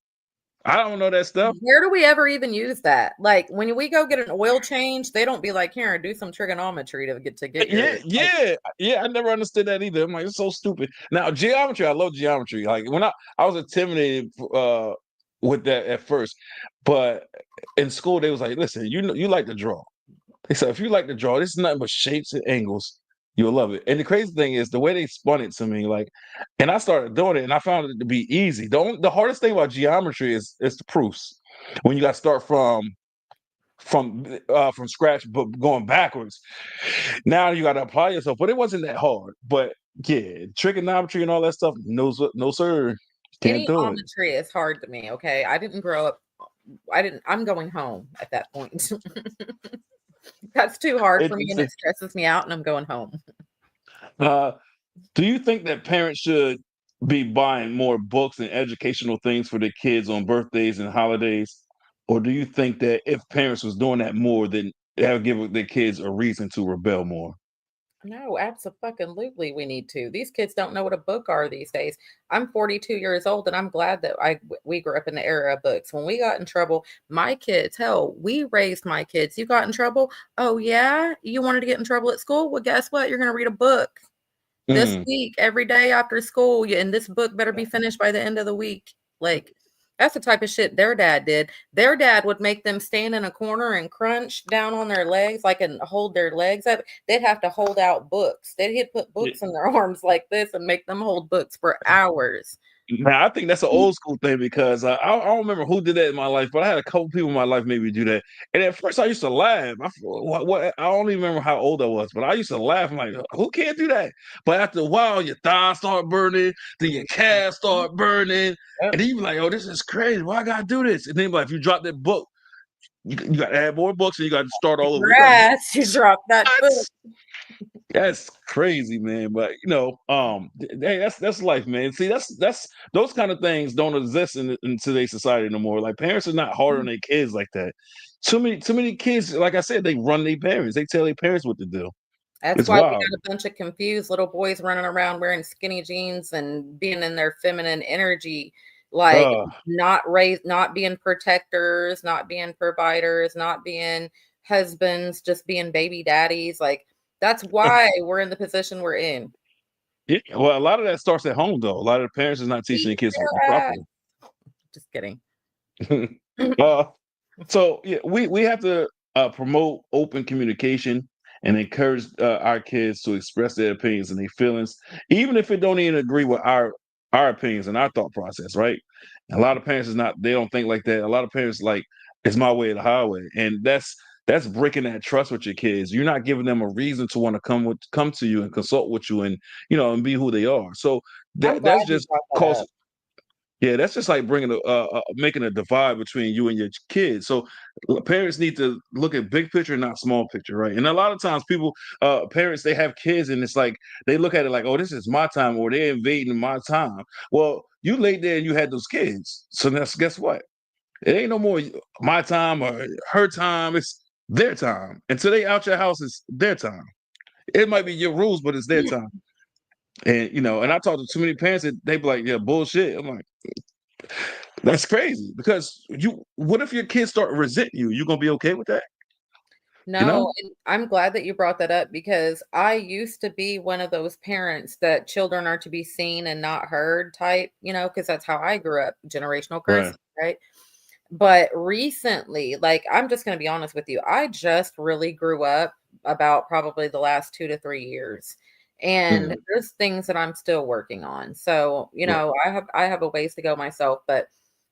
I don't know that stuff. Where do we ever even use that? Like when we go get an oil change, they don't be like, "Here, do some trigonometry to get your Yeah, like." yeah. I never understood that either. I'm like, it's so stupid. Now, geometry, I love geometry. Like when I was intimidated with that at first, but in school they was like, listen, you know, you like to draw. They said if you like to draw, this is nothing but shapes and angles. You'll love it. And the crazy thing is the way they spun it to me, like, and I started doing it, and I found it to be easy. The hardest thing about geometry is the proofs. When you got to start from scratch, but going backwards. Now you got to apply yourself, but it wasn't that hard. But yeah, trigonometry and all that stuff, no sir, can't Any do it. geometry is hard to me, okay? I didn't grow up I'm going home at that point. That's too hard for me and Interesting. it stresses me out and I'm going home. Uh, do you think that parents should be buying more books and educational things for their kids on birthdays and holidays, or do you think that if parents was doing that more, then that would give their kids a reason to rebel more? No, absolutely we need to. These kids don't know what a book are these days. I'm 42 years old and I'm glad that we grew up in the era of books. When we got in trouble, my kids, hell, we raised my kids. You got in trouble? Oh yeah, you wanted to get in trouble at school? Well, guess what? You're going to read a book this Mm. week every day after school, and this book better be finished by the end of the week. Like that's the type of shit their dad did. Their dad would make them stand in a corner and crunch down on their legs, like and hold their legs up. They'd have to hold out books. He'd put books in their arms like this and make them hold books for hours. Now, I think that's an old school thing because I don't remember who did that in my life, but I had a couple people in my life maybe do that. And at first, I used to laugh. I don't even remember how old I was, but I used to laugh. I'm like, who can't do that? But after a while, your thighs start burning, then your calves start burning, Yep. and then you be like, oh, this is crazy. Why I gotta do this? And then, like, if you drop that book, you got to add more books, and you got to start all over. You're like, Grass, you dropped that what? book. That's crazy, man. But hey, that's life, man. See, that's those kind of things don't exist in today's society no more. Like parents are not hard on their kids like that. Too many kids, like I said, they run their parents. They tell their parents what to do. That's It's why we wild. got a bunch of confused little boys running around wearing skinny jeans and being in their feminine energy, like Uh, not being protectors, not being providers, not being husbands, just being baby daddies. Like that's why we're in the position we're in. yeah. Well, a lot of that starts at home, though. A lot of the parents is not teaching their Beat kids their ass. properly. Just kidding. uh, So yeah, we have to promote open communication and encourage our kids to express their opinions and their feelings, even if it don't even agree with our opinions and our thought process. Right? A lot of parents is not; they don't think like that. A lot of parents like it's my way or the highway, and that's breaking that trust with your kids. You're not giving them a reason to want to come to you and consult with you and and be who they are. So I'm glad that's you just brought that cause up. yeah, that's just like bringing making a divide between you and your kids. So parents need to look at big picture, not small picture, right? And a lot of times, parents, they have kids, and it's like they look at it like, oh, this is my time, or they're invading my time. Well, you laid there and you had those kids, so that's guess what? It ain't no more my time or her time. It's their time. Until they out your house, it's their time. It might be your rules, but it's their time. And and I talk to too many parents that they be like, yeah, bullshit. I'm like, that's crazy because what if your kids start resenting you? You gonna be okay with that? You No, know? and I'm glad that you brought that up because I used to be one of those parents that children are to be seen and not heard type, because that's how I grew up, generational Right. curses, right? But recently, like I'm just going to be honest with you, I just really grew up about probably the last 2 to 3 years. And Mhm. there's things that I'm still working on. So, Right. I have a ways to go myself, but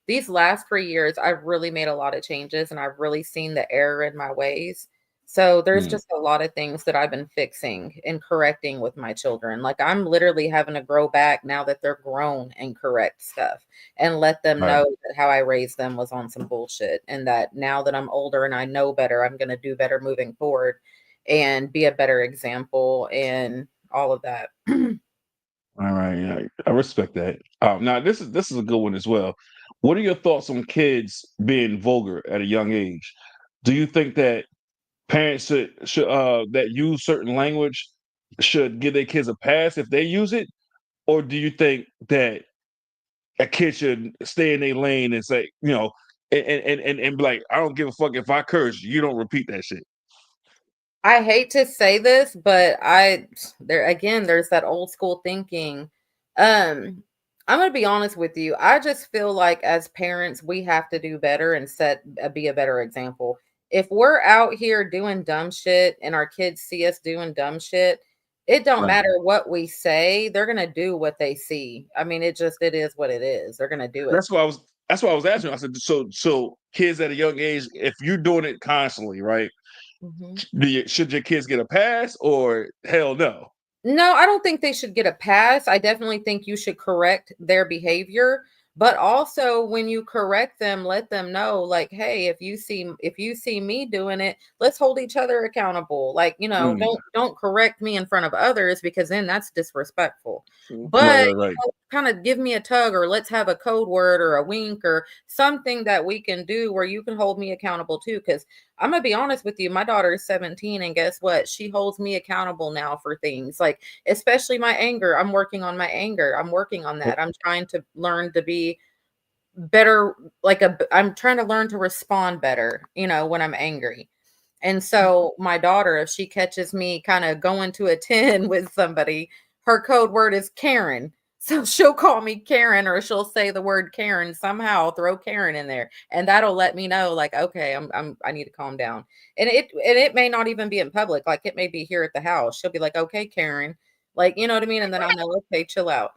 these last 3 years, I've really made a lot of changes and I've really seen the error in my ways. So there's Mhm. just a lot of things that I've been fixing and correcting with my children. Like I'm literally having to grow back now that they're grown and correct stuff and let them Right. know that how I raised them was on some bullshit and that now that I'm older and I know better, I'm going to do better moving forward and be a better example and all of that. All right. Yeah, I respect that. Now this is a good one as well. What are your thoughts on kids being vulgar at a young age? Do you think that parents should that use certain language should give their kids a pass if they use it, or do you think that a kid should stay in their lane and say, and be like, I don't give a fuck if I curse, you don't repeat that shit. I hate to say this, but there again, there's that old school thinking. Um, I'm gonna be honest with you. I just feel like as parents, we have to do better and be a better example. If we're out here doing dumb shit and our kids see us doing dumb shit, it don't Right. matter what we say, they're gonna do what they see. I mean, it is what it is. They're gonna do it. That's why I was that's why I was asking. I said, so kids at a young age, if you're doing it constantly, right? Mhm. Should your kids get a pass or hell no? No, I don't think they should get a pass. I definitely think you should correct their behavior, but also when you correct them, let them know like, "Hey, if you see me doing it, let's hold each other accountable." Like, Mm, don't correct me in front of others because then that's disrespectful. right, But right, right. kind of give me a tug or let's have a code word or a wink or something that we can do where you can hold me accountable too cuz I'm gonna be honest with you. My daughter is 17, and guess what? She holds me accountable now for things like, especially my anger. I'm working on my anger. I'm working on that. I'm trying to learn to be better. I'm trying to learn to respond better, when I'm angry. And so my daughter, if she catches me kind of going to a 10 with somebody, her code word is Karen. So she'll call me Karen or she'll say the word Karen somehow, throw Karen in there. And that'll let me know like, okay, I need to calm down. And it may not even be in public. Like it may be here at the house. She'll be like, okay, Karen. Like, you know what I mean? And then I'll know, okay, chill out.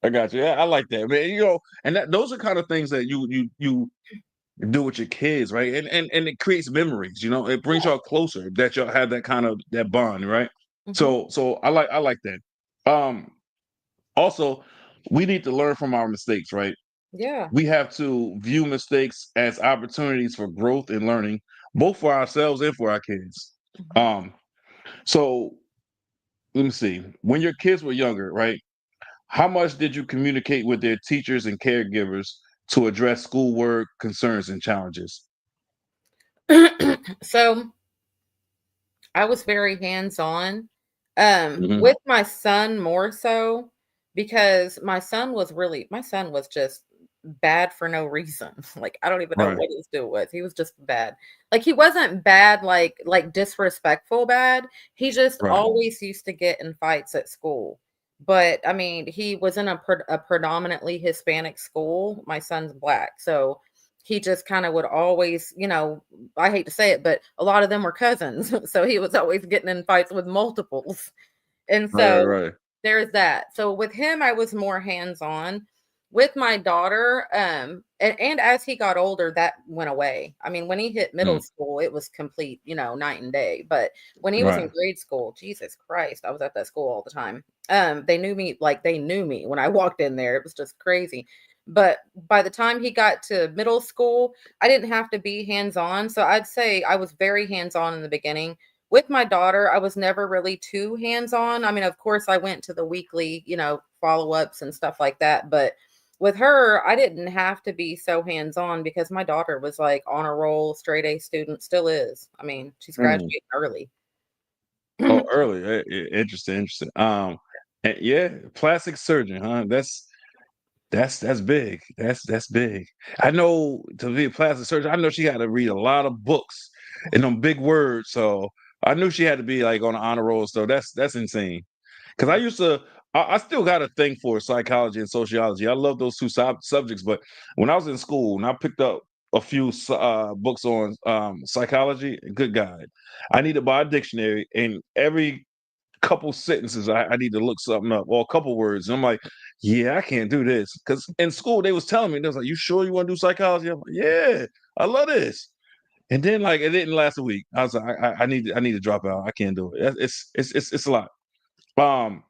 I got you. Yeah, I like that, man. And those are kind of things that you do with your kids, right? And it creates memories. It brings Yeah. y'all closer that y'all have that bond, right? Hmm. So I like that. Also, we need to learn from our mistakes, right? Yeah. We have to view mistakes as opportunities for growth and learning, both for ourselves and for our kids. Hmm. Um, so let me see. When your kids were younger, right? How much did you communicate with their teachers and caregivers to address schoolwork concerns and challenges? So I was very hands-on, Hmm. with my son more so because my son was just bad for no reason. Like, I don't even know Right, what his deal was. He was just bad. Like, he wasn't bad, like disrespectful bad. He just right, always used to get in fights at school. But I mean, he was in a predominantly Hispanic school. My son's black, so he just kind of would always, I hate to say it, but a lot of them were cousins. So he was always getting in fights with multiples. And right, right, so right. there's that. So with him, I was more hands-on. With my daughter, and as he got older, that went away. I mean, when he hit middle Mm, school, it was complete, night and day. But when he was in right. grade school, Jesus Christ, I was at that school all the time. They knew me when I walked in there. It was just crazy. But by the time he got to middle school, I didn't have to be hands-on. So I'd say I was very hands-on in the beginning. With my daughter, I was never really too hands-on. I mean, of course, I went to the weekly, follow-ups and stuff like that, but with her, I didn't have to be so hands-on because my daughter was like on a roll, straight A student, still is. I mean, she's Mm. graduating early. Oh, early. Interesting, interesting. Yeah, plastic surgeon, huh? That's big. That's big. I know to be a plastic surgeon, I know she had to read a lot of books and them big words. So I knew she had to be like on the honor roll. So that's insane. Because I still got a thing for psychology and sociology. I love those two subjects. But when I was in school and I picked up a few books on psychology, good God, I need to buy a dictionary, and every couple sentences I need to look something up or a couple words. And I'm like, yeah, I can't do this. Because in school they was telling me, they was like, you sure you want to do psychology? I'm like, yeah, I love this. And then like it didn't last a week. I was like, I need to drop out. I can't do it. It's a lot. Um,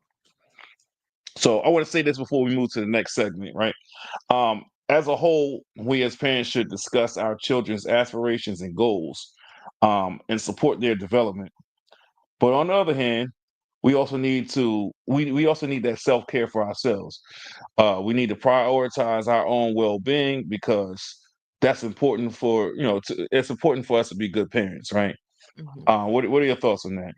so I want to say this before we move to the next segment, right? As a whole, we as parents should discuss our children's aspirations and goals, and support their development. But on the other hand, we also need that self care for ourselves. We need to prioritize our own well being because that's important it's important for us to be good parents, right? Mhm. What are your thoughts on that?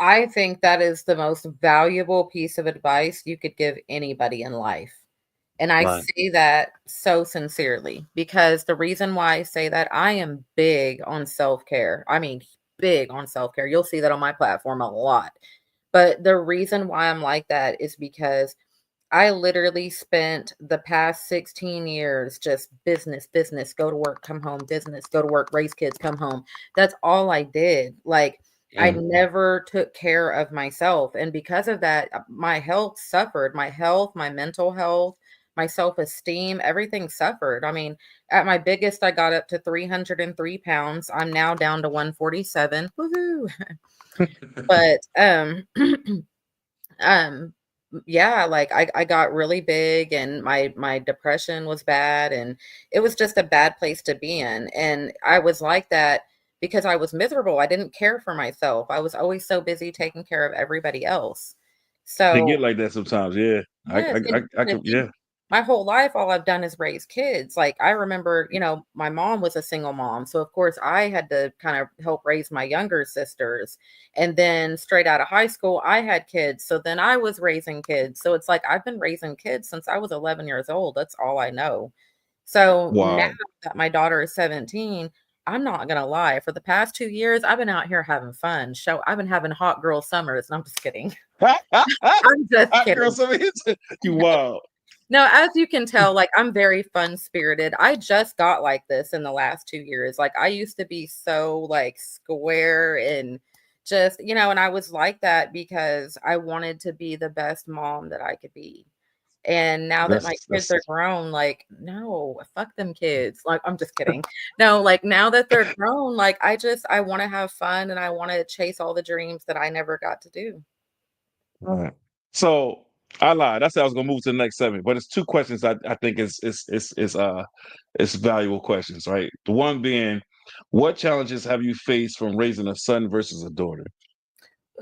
I think that is the most valuable piece of advice you could give anybody in life. And I Right. say that so sincerely because the reason why I say that, I am big on self-care. I mean, big on self-care. You'll see that on my platform a lot. But the reason why I'm like that is because I literally spent the past 16 years just business, business, go to work, come home, business, go to work, raise kids, come home. That's all I did. Like, I Mm. never took care of myself. And because of that, my health suffered. My health, my mental health, my self esteem, everything suffered. I mean, at my biggest, I got up to 303 pounds. I'm now down to 147. Woohoo. But, um, yeah, like I got really big and my depression was bad and it was just a bad place to be in. And I was like that because I was miserable. I didn't care for myself. I was always so busy taking care of everybody else. They get So like that sometimes. Yeah. yes, I and if could. you Yeah. my whole life, all I've done is raise kids. Like, I remember, my mom was a single mom, so, of course, I had to kind of help raise my younger sisters, and then straight out of high school, I had kids, so then I was raising kids, so it's like I've been raising kids since I was 11 years old, that's all I know. So, now Wow. that my daughter is 17, I'm not gonna lie, for the past 2 years, I've been out here having fun, so I've been having hot girl summers, no, I'm just kidding. I'm just Hot girl, kidding. some you wild. No, as you can tell, like, I'm very fun-spirited. I just got like this in the last 2 years. Like, I used to be so, like, square and just, and I was like that because I wanted to be the best mom that I could be. And now that my kids That's are grown, like, no, fuck them kids. Like, I'm just kidding. No, like, now that they're grown, like, I wanna have fun and I wanna chase all the dreams that I never got to do. right. So I lied. I said I was gonna move to the next segment, but it's two questions I think is valuable questions, right? The one being, what challenges have you faced from raising a son versus a daughter?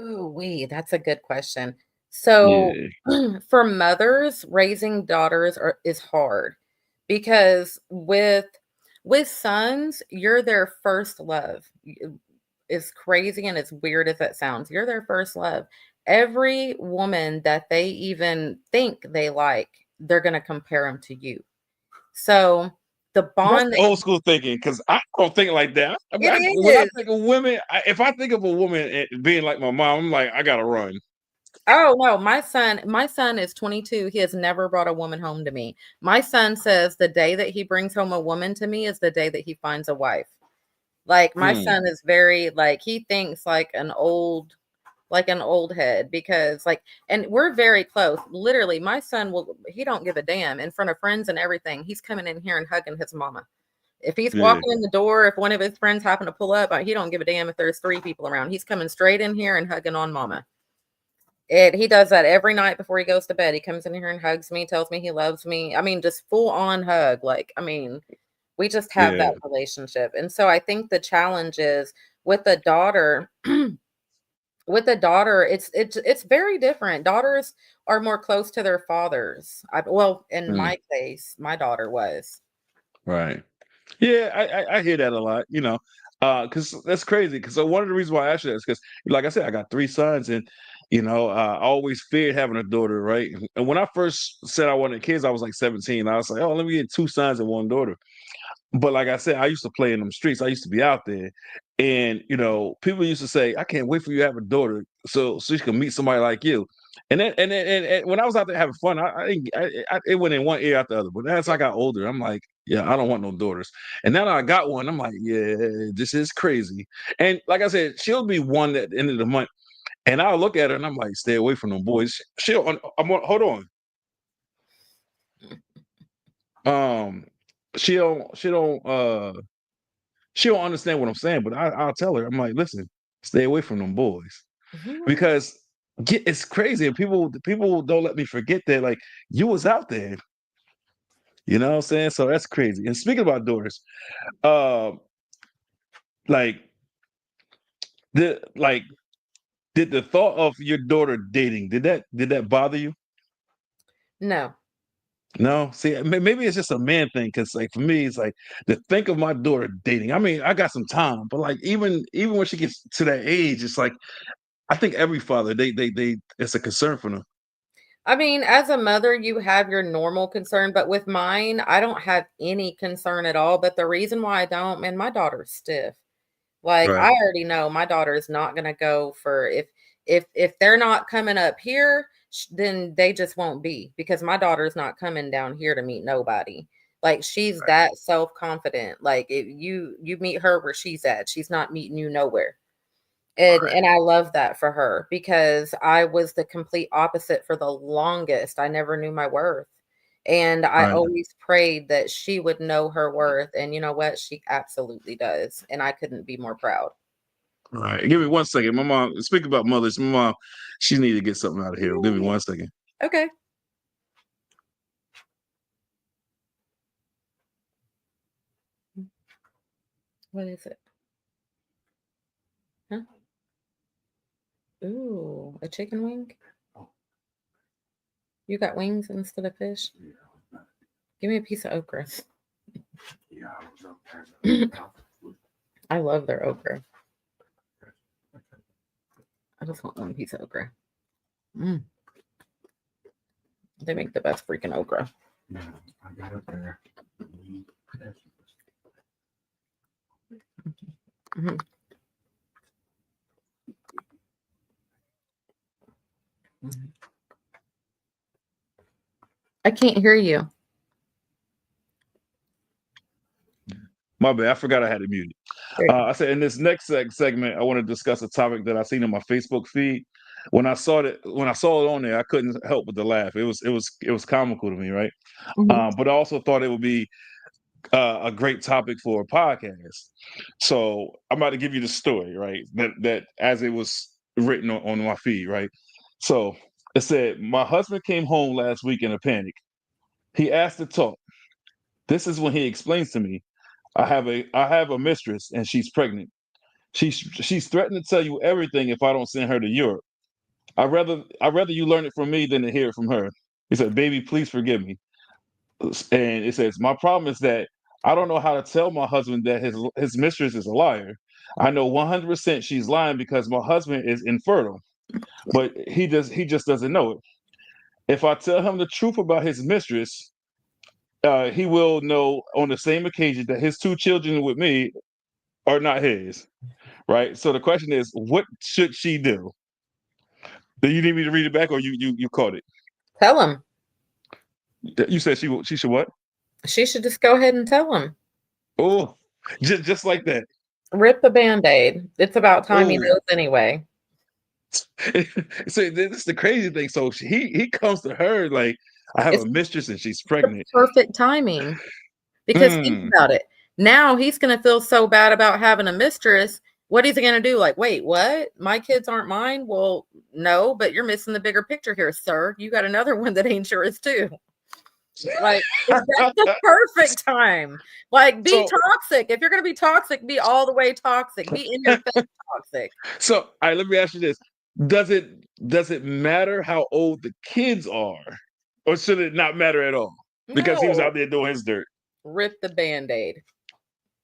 Ooh wee, that's a good question. So, Yeah. for mothers, raising daughters is hard because with sons, you're their first love. As crazy and as weird as that sounds, you're their first love. Every woman that they even think they like, they're gonna compare them to you. So, the That's bond that old school thinking because I don't think like that. it When I is. think of women, if I think of a woman being like my mom, I'm like, I gotta run. Oh, no, my son is 22, he has never brought a woman home to me. My son says the day that he brings home a woman to me is the day that he finds a wife. Like, my Hmm. son is very like, he thinks like an old head because, like, and we're very close. Literally, my son he don't give a damn in front of friends and everything. He's coming in here and hugging his mama. If he's Yeah. walking in the door, if one of his friends happen to pull up, he don't give a damn if there's 3 people around. He's coming straight in here and hugging on mama. He does that every night before he goes to bed. He comes in here and hugs me, tells me he loves me. I mean, just full on hug. Like, I mean, we just have that Yeah. relationship. And so I think the challenge is with a daughter, it's very different. Daughters are more close to their fathers. Well, in Mm. my case, my daughter was. Right. Yeah, I hear that a lot, because that's crazy. Because so one of the reasons why I asked you that is because, like I said, I got 3 sons, and, I always feared having a daughter, right? And when I first said I wanted kids, I was, like, 17. I was like, "Oh, let me get 2 sons and 1 daughter." But like I said, I used to play in them streets. I used to be out there, and people used to say, "I can't wait for you to have a daughter, so you can meet somebody like you." And when I was out there having fun, I didn't, it went in one ear out the other. But as I got older, I'm like, "Yeah, I don't want no daughters." And now that I got one, I'm like, "Yeah, this is crazy." And like I said, she'll be one at the end of the month, and I'll look at her and I'm like, "Stay away from them boys." Hold on. Um, she don't understand what I'm saying, but I'll tell her. I'm like, listen, stay away from them boys because it's crazy, and people don't let me forget that. Like, you was out there, you know what I'm saying? So that's crazy. And speaking about daughters, um, like like did the thought of your daughter dating did that bother you? No. No, see, maybe it's just a man thing because, like, for me, it's like to think of my daughter dating. I mean, I got some time, but like even when she gets to that age, it's like I think every father, they it's a concern for them. I mean, as a mother, you have your normal concern, but with mine, I don't have any concern at all. But the reason why I don't, man, my daughter's stiff. Like, I Right. already know my daughter is not gonna go for if they're not coming up here, then they just won't be because my daughter's not coming down here to meet nobody. Like, she's that self-confident. Like, if you meet her where she's at, she's not meeting you nowhere. And I love that for her because I was the complete opposite for the longest. I never knew my worth. And I Right. always prayed that she would know her worth. And you know what? She absolutely does. And I couldn't be more proud. Right. Give me 1 second. My mom, speak about mothers. My mom, she need to get something out of here. Give me 1 second. Okay. What is it? Huh? Ooh, a chicken wing? You got wings instead of fish? Give me a piece of okra. I love their okra. I just want one piece of okra. Mm, they make the best freaking okra. Mhm. I can't hear you. My bad. I forgot I had it muted. There you go. I said in this next segment, I want to discuss a topic that I seen in my Facebook feed. When I saw it on there, I couldn't help but to laugh. It was comical to me, right? Mhm. But I also thought it would be a great topic for a podcast. So I'm about to give you the story, right? That as it was written on my feed, right? So it said, my husband came home last week in a panic. He asked to talk. This is when he explains to me, I have a mistress and she's pregnant. She's threatened to tell you everything if I don't send her to Europe. I'd rather you learn it from me than to hear it from her. He said, baby, please forgive me. And it says, my problem is that I don't know how to tell my husband that his mistress is a liar. I know 100% she's lying because my husband is infertile, but he just doesn't know it. If I tell him the truth about his mistress, he will know on the same occasion that his two children with me are not his. Right. So the question is, what should she do? Do you need me to read it back, or you caught it? Tell them. You said she should what? She should just go ahead and tell them. Oh, just like that. Rip the band-aid. It's about time he Oh, knows anyway. so this is the crazy thing. So he comes to her like, I have a It's mistress and she's the pregnant. perfect timing because think Mm, about it. Now he's gonna feel so bad about having a mistress. What is he gonna do? Like, wait, what? My kids aren't mine? Well, no, but you're missing the bigger picture here, sir. You got another one that ain't yours too. Like, that's the perfect time. Like, be so toxic. If you're gonna be toxic, be all the way toxic. Be in your face toxic. so all right, let me ask you this: Does it matter how old the kids are, or should it not matter at all? Because he was No. out there doing his dirt. Rip the band-aid.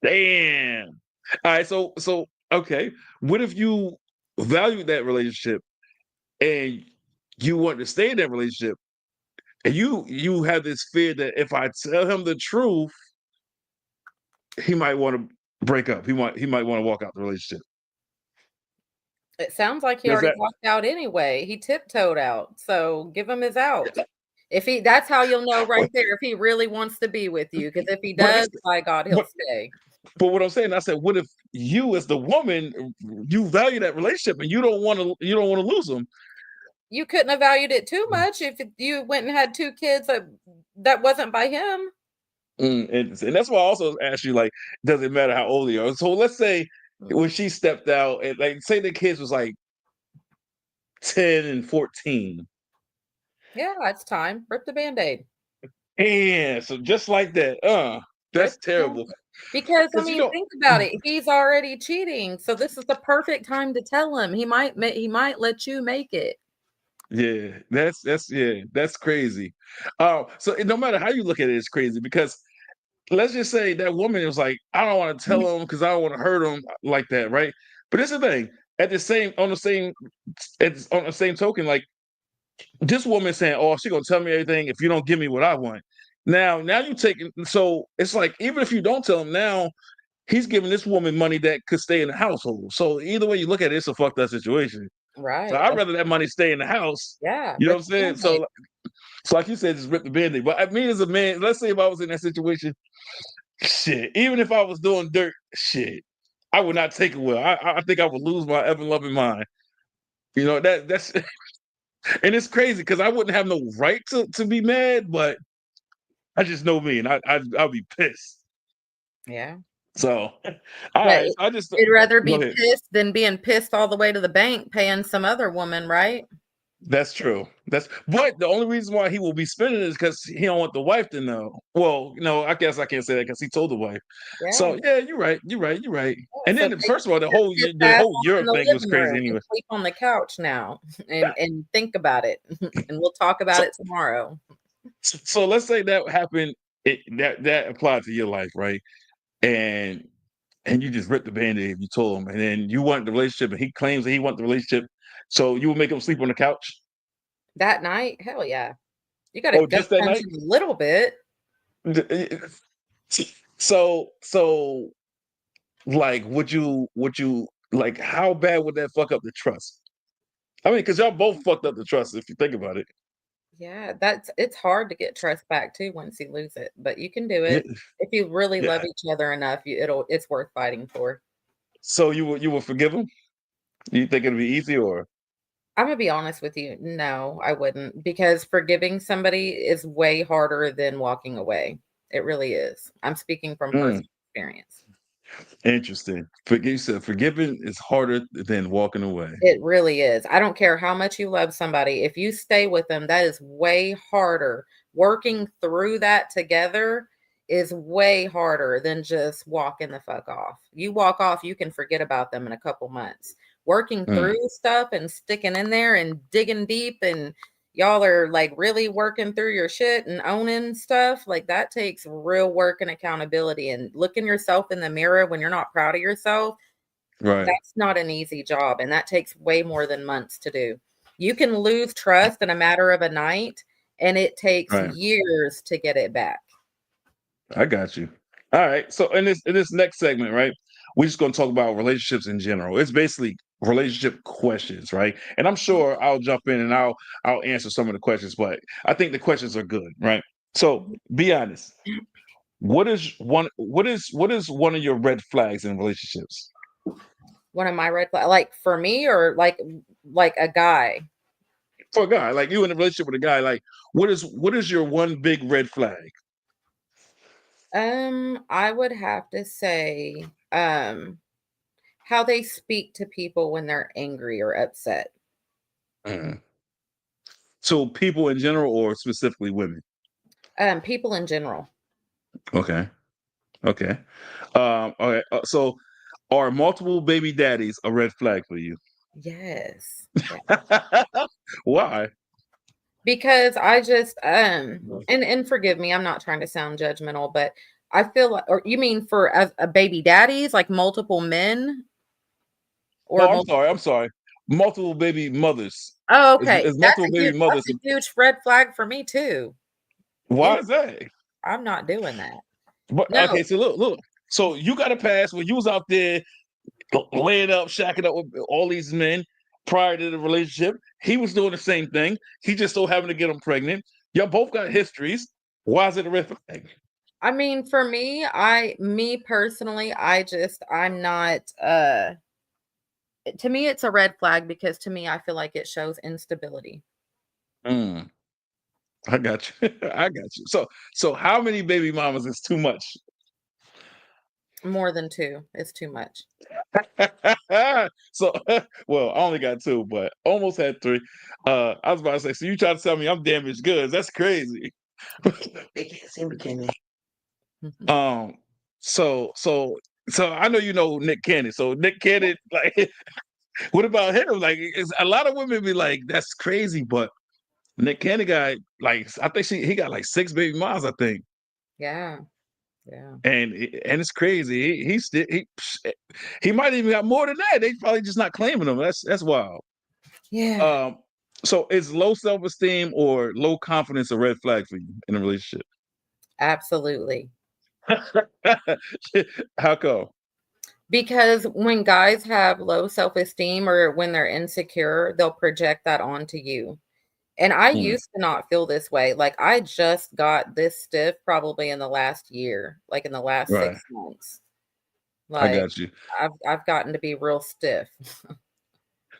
Damn. All right, so okay. What if you value that relationship and you want to stay in that relationship, and you have this fear that if I tell him the truth, he might want to break up. He might want to walk out the relationship. It sounds like he Does already that? walked out anyway. He tiptoed out. So give him his out. If he that's how you'll know right But there if he really wants to be with you. Because if he but does, that's by God, he'll but stay. but what I'm saying, I said, what if you as the woman you value that relationship and you don't want to lose them? You couldn't have valued it too much if you went and had two kids that wasn't by him. And that's why I also asked you, like, does it matter how old they are? So let's say when she stepped out, and like, say the kids was like 10 and 14. Yeah, it's time. Rip the band-aid. And so just like that, Rip that's the terrible. band-aid. Because I Because mean, think about it. He's already cheating. So this is the perfect time to tell him. He might let you make it. yeah, that's crazy. So no matter how you look at it, it's crazy because let's just say that woman was like, I don't want to tell him because I don't want to hurt him like that, right? But it's the thing. At the same on the same token, like this woman saying, "Oh, she gonna tell me everything if you don't give me what I want." Now you taking so it's like even if you don't tell him now, he's giving this woman money that could stay in the household. So either way you look at it, it's a fucked up situation. So Right. I'd rather that money stay in the house. Yeah, You know rip what I'm the saying? Band-Aid. So like you said, just rip the band-aid. But I mean, as a man, let's say if I was in that situation, shit, even if I was doing dirt, shit, I would not take it well. I think I would lose my ever loving mind. You know that's and it's crazy because I wouldn't have no right to be mad, but I just know me, and I'll be pissed. Yeah. So, all But right, so I just you'd rather go be ahead. pissed than being pissed all the way to the bank paying some other woman, right? That's true. But the only reason why he will be spending it is because he don't want the wife to know. Well, I guess I can't say that because he told the wife. Yeah. So yeah, you're right. You're right. You're right. Yeah, And so then take first of all, the your whole pissed the ass whole off in Europe the thing was living crazy room and anyway. sleep on the couch now and think about it. And we'll talk about So it tomorrow. so let's say that happened. That applied to your life, right? And you just ripped the band-aid. You told him, and then you want the relationship, and he claims that he want the relationship. So you would make him sleep on the couch. That night, hell yeah. You gotta Oh, gut just that punch night. him a little bit. So like, would you like how bad would that fuck up the trust? I mean, because y'all both fucked up the trust if you think about it. Yeah, it's hard to get trust back too once you lose it, but you can do Yeah, it. If you really love yeah. each other enough, it's worth fighting for. So you will forgive him? You think it'd be easy or? I'm gonna be honest with you. No, I wouldn't because forgiving somebody is way harder than walking away. It really is. I'm speaking from Mm, personal experience. interesting. You said forgiving is harder than walking away. It really is. I don't care how much you love somebody. If you stay with them, that is way harder. Working through that together is way harder than just walking the fuck off. You walk off, you can forget about them in a couple months. Working Mm, through stuff and sticking in there and digging deep and y'all are like really working through your shit and owning stuff, like that takes real work and accountability and looking yourself in the mirror when you're not proud of yourself. right, That's not an easy job, and that takes way more than months to do. You can lose trust in a matter of a night, and it takes right. years to get it back. I got you. All right. So in this next segment, right, we're just going to talk about relationships in general. It's basically relationship questions, right? And I'm sure I'll jump in and I'll answer some of the questions, but I think the questions are good, right? So be honest. What is one of your red flags in relationships? One of my red flag, like for me, or like a guy. For a guy, like you in a relationship with a guy, like what is your one big red flag? I would have to say, how they speak to people when they're angry or upset. Mm. So people in general or specifically women? People in general. Okay. Okay. Okay. So, are multiple baby daddies a red flag for you? Yes. Yeah. Why? Because I just and forgive me, I'm not trying to sound judgmental, but I feel like, or you mean for a baby daddies, like multiple men or No, I'm multiple? sorry. I'm sorry. Multiple baby mothers. Oh, Is, okay. is multiple baby mothers? That's a huge red flag for me too. You Why know, is that? I'm not doing that. But No, okay, so look. So you got a pass when you was out there laying up, shacking up with all these men prior to the relationship. He was doing the same thing. He just so happened to get them pregnant. Y'all both got histories. Why is it a red flag? I mean for me, me personally, I'm not to me it's a red flag because to me I feel like it shows instability. Mm, I got you. I got you. So how many baby mamas is too much? More than two. It's too much. So well, I only got two, but almost had three. I was about to say, so you try to tell me I'm damaged goods. That's crazy. They can't see me, can they? Um, so I know you know Nick Cannon. So Nick Cannon, like, what about him? Like, a lot of women be like, "That's crazy," but Nick Cannon got like, I think he got like six baby moms, I think, Yeah. Yeah. and it's crazy. He still he might even got more than that. They probably just not claiming him. That's wild. Yeah. Um, So is low self-esteem or low confidence a red flag for you in a relationship? Absolutely. How come? Because when guys have low self-esteem or when they're insecure, they'll project that onto you. And I Mm, used to not feel this way. Like I just got this stiff probably in the last year, like in the last right. 6 months. I Like got you. I've gotten to be real stiff.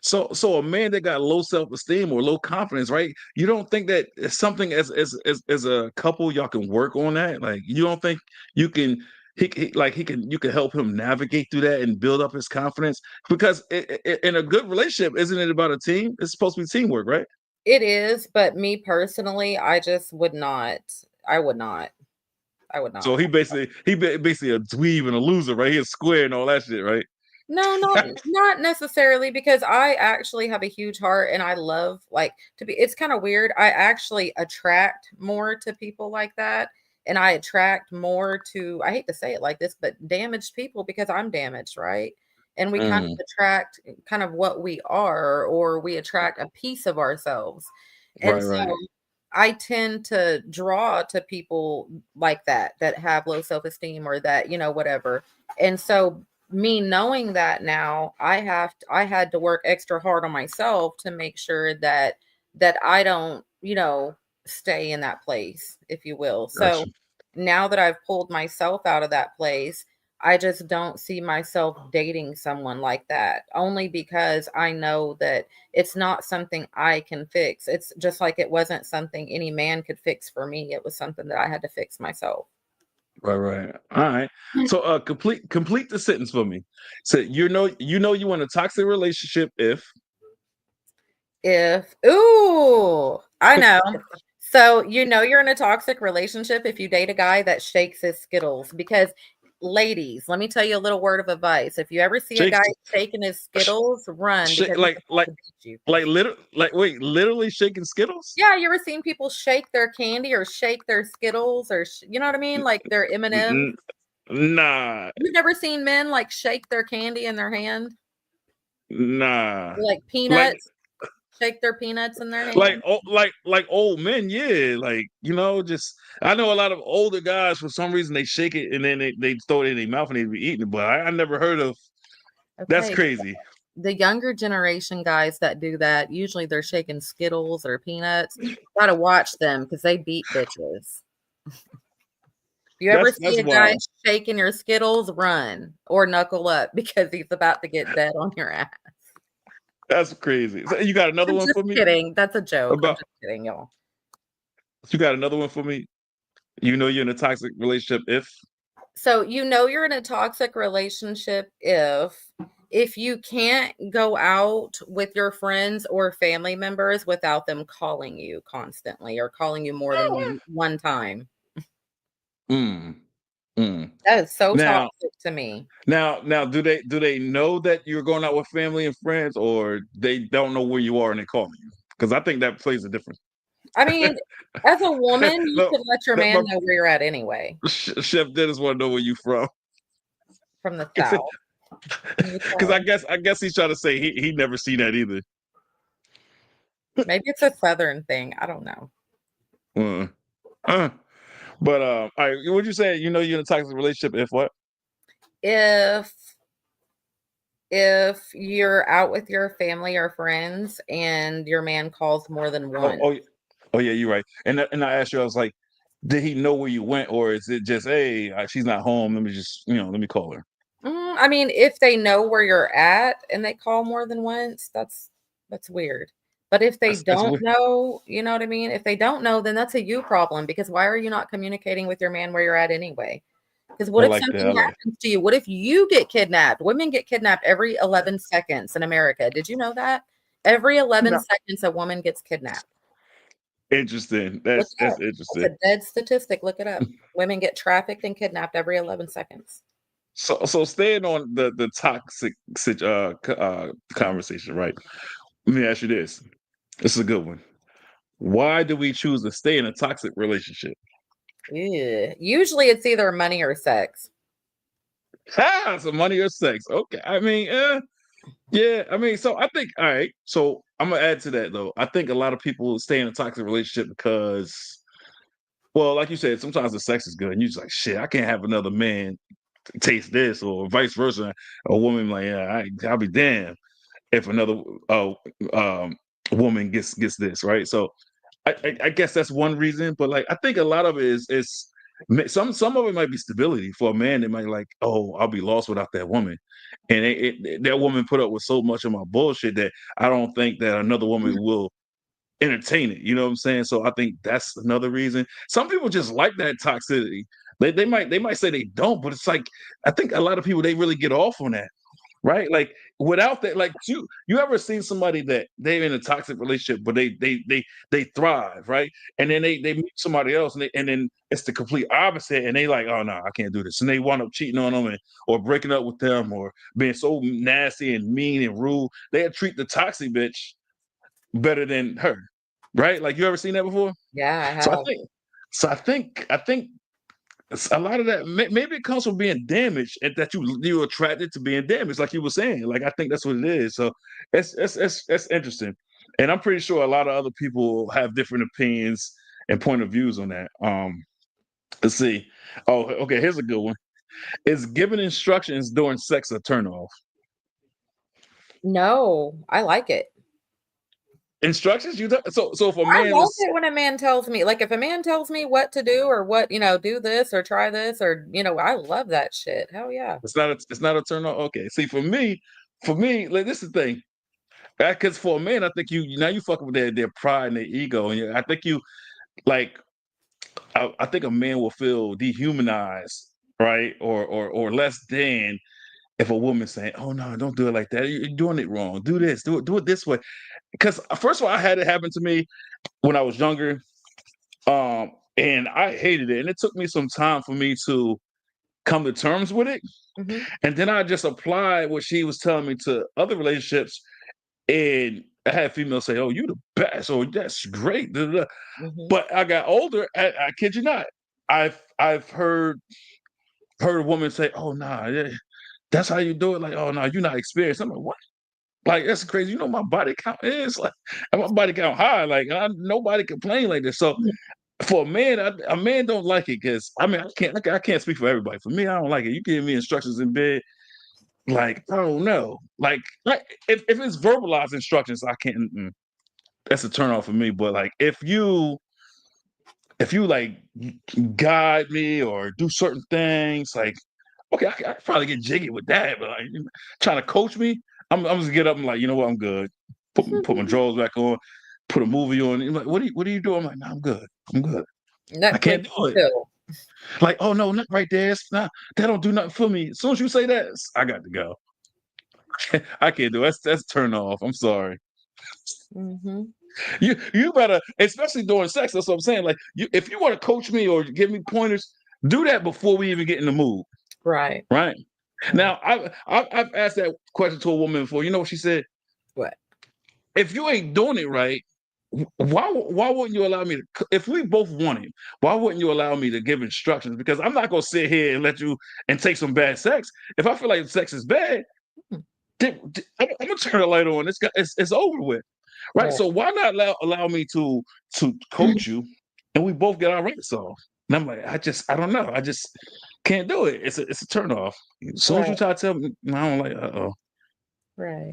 So a man that got low self-esteem or low confidence, right? You don't think that it's something as a couple y'all can work on that? Like you don't think you can he can you can help him navigate through that and build up his confidence? Because in a good relationship, isn't it about a team? It's supposed to be teamwork, right? It is, but me personally, I just would not. I would not. I would So not. he basically a dweeb and a loser, right? He's square and all that shit, right? No, not necessarily because I actually have a huge heart and I love like to be it's kind of weird. I actually attract more to people like that and I attract more to I hate to say it like this, but damaged people because I'm damaged, right? And we kind of Mm, attract kind of what we are or we attract a piece of ourselves. And right, so right. I tend to draw to people like that that have low self-esteem or that, whatever. And so me knowing that now, I had to work extra hard on myself to make sure that I don't, stay in that place, if you will. So Gotcha. now that I've pulled myself out of that place, I just don't see myself dating someone like that only because I know that it's not something I can fix. It's just like it wasn't something any man could fix for me. It was something that I had to fix myself. Right, right. All right. So complete the sentence for me. So you in a toxic relationship if If ooh, I know. So, you're in a toxic relationship if you date a guy that shakes his Skittles because ladies, let me tell you a little word of advice. If you ever see a shakes guy shaking his sh- Skittles, run because he's about to beat you. literally shaking Skittles? Yeah, you ever seen people shake their candy or shake their Skittles or you know what I mean? Like their M&Ms? N- Nah, You've never seen men like shake their candy in their hand? nah. Or like Like peanuts, shake their peanuts in their like hand? oh like old men, yeah. Like, just I know a lot of older guys for some reason they shake it and then they throw it in their mouth and they be eating it, but I never heard of that's Okay. crazy. The younger generation guys that do that, usually they're shaking Skittles or peanuts. Gotta watch them because they beat bitches. You ever see That's a guy wild. shaking your Skittles, run or knuckle up because he's about to get dead on your ass. That's crazy. So you got another I'm one just for me? kidding. That's a joke. I'm About just kidding, y'all. You got another one for me? You know you're in a toxic relationship if So you're in a toxic relationship if you can't go out with your friends or family members without them calling you constantly or calling you more than one time. mm, mm. That is so Now toxic to me. now do they know that you're going out with family and friends or they don't know where you are and they calling you? Because I think that plays a difference. I mean, as a woman, you No, should let your that man my know where you're at anyway, chef Dennis want to know where you from. from the South. Can you Because tell? I guess he's trying to say he never seen that either. Maybe it's a Southern thing. I don't know. Uh, uh. But all right, what you say? You know you're in a toxic relationship if what? If if you're out with your family or friends and your man calls more than Oh, one. oh yeah, you're right. And I asked you, I was like, did he know where you went, or is it just, hey, she's not home? Let me just, let me call her. I mean, if they know where you're at and they call more than once, that's weird. But if they That's don't weird. know, you know what I mean? If they don't know, then that's a you problem because why are you not communicating with your man where you're at anyway? Because I what if like that. something happens to you? What if you get kidnapped? Women get kidnapped every 11 seconds in America. Did you know that? Every 11 No. seconds, a woman gets kidnapped. Interesting. Look it That's up. It's interesting. a dead statistic. Look it up. Women get trafficked and kidnapped every 11 seconds. So staying on the toxic conversation, right? Let me ask you this. This is a good one. Why do we choose to stay in a toxic relationship? Ew. Usually it's either money or sex. So money or sex? Okay. I mean, Yeah, I mean, so I think all right. So I'm gonna add to that though. I think a lot of people stay in a toxic relationship because, well, like you said, sometimes the sex is good, and you're just like, shit, I can't have another man taste this, or vice versa. A woman like, yeah, I'll be damned if another um, woman gets this, right? So I guess that's one reason, but like I think a lot of it is some of it might be stability for a man. That might like, oh, I'll be lost without that woman, and that woman put up with so much of my bullshit that I don't think that another woman will entertain it. You know what I'm saying? So I think that's another reason. Some people just like that toxicity. They might say they don't, but it's like I think a lot of people they really get off on that. Right, like without that, like you ever seen somebody that they're in a toxic relationship, but they thrive, right? And then they meet somebody else, and then it's the complete opposite, and they like, oh no, I can't do this, and they wind up cheating on them, or breaking up with them, or being so nasty and mean and rude. They treat the toxic bitch better than her, right? Like you ever seen that before? Yeah, I So I have. think, so I think a lot of that maybe it comes from being damaged, and that you're attracted to being damaged, like you were saying. Like I think that's what it is. So it's interesting, and I'm pretty sure a lot of other people have different opinions and point of views on that. Let's see. Oh, okay. Here's a good one. Is giving instructions during sex a turnoff? No, I like it. Instructions? So if a I man love was, it when a man tells me, like, if a man tells me what to do or what, do this or try this or, I love that shit. Hell yeah. it's not a turn off. Okay. See, for me, like this is the thing. Because for a man, I think you now you fucking with their pride and their ego, and I think you like I think a man will feel dehumanized, right, or less than if a woman's saying, "Oh no, don't do it like that. You're doing it wrong. Do this. Do it this way." Because first of all, I had it happen to me when I was younger, and I hated it, and it took me some time for me to come to terms with it, Mhm, and then I just applied what she was telling me to other relationships. And I had females say, "Oh, you the best," or "That's great." Da, da, da. mhm. But I got older. I kid you not. I've heard a woman say, "Oh, nah, yeah, that's how you do it." Like, "Oh, no, you're not experienced." I'm like, "What?" Like, that's crazy. You know, my body count is like, and my body count high. Like, nobody complain like this. So for a man, a man don't like it because I mean, I can't speak for everybody. For me, I don't like it. You give me instructions in bed, like, I don't know. Like if it's verbalized instructions, I can't. That's a turn off for me. But like if you like guide me or do certain things, like okay, I could probably get jiggy with that. But like trying to coach me, I'm just get up and like, you know what, I'm good. Put my drawers back on, put a movie on. You're like, what do you do? I'm like, no, I'm good. I'm good. I Netflix can't do and it. chill. Like, oh no, not right there. It's not that don't do nothing for me. As soon as you say that, I got to go. I can't do it. That's turn off. I'm sorry. Mhm. You better, especially during sex. That's what I'm saying. Like, if you want to coach me or give me pointers, do that before we even get in the mood. Right. Right Right. now, I've asked that question to a woman before. You know what she said? What? If you ain't doing it right, why wouldn't you allow me to? If we both want it, why wouldn't you allow me to give instructions? Because I'm not gonna sit here and let you and take some bad sex. If I feel like sex is bad, Mm. I'm gonna turn the light on. It's over with, right? Right. So why not allow me to coach you, and we both get our rights off? And I'm like, I don't know. I just can't do it. It's a turn off. As soon as you Right. try to tell me, I don't like. Oh, Right.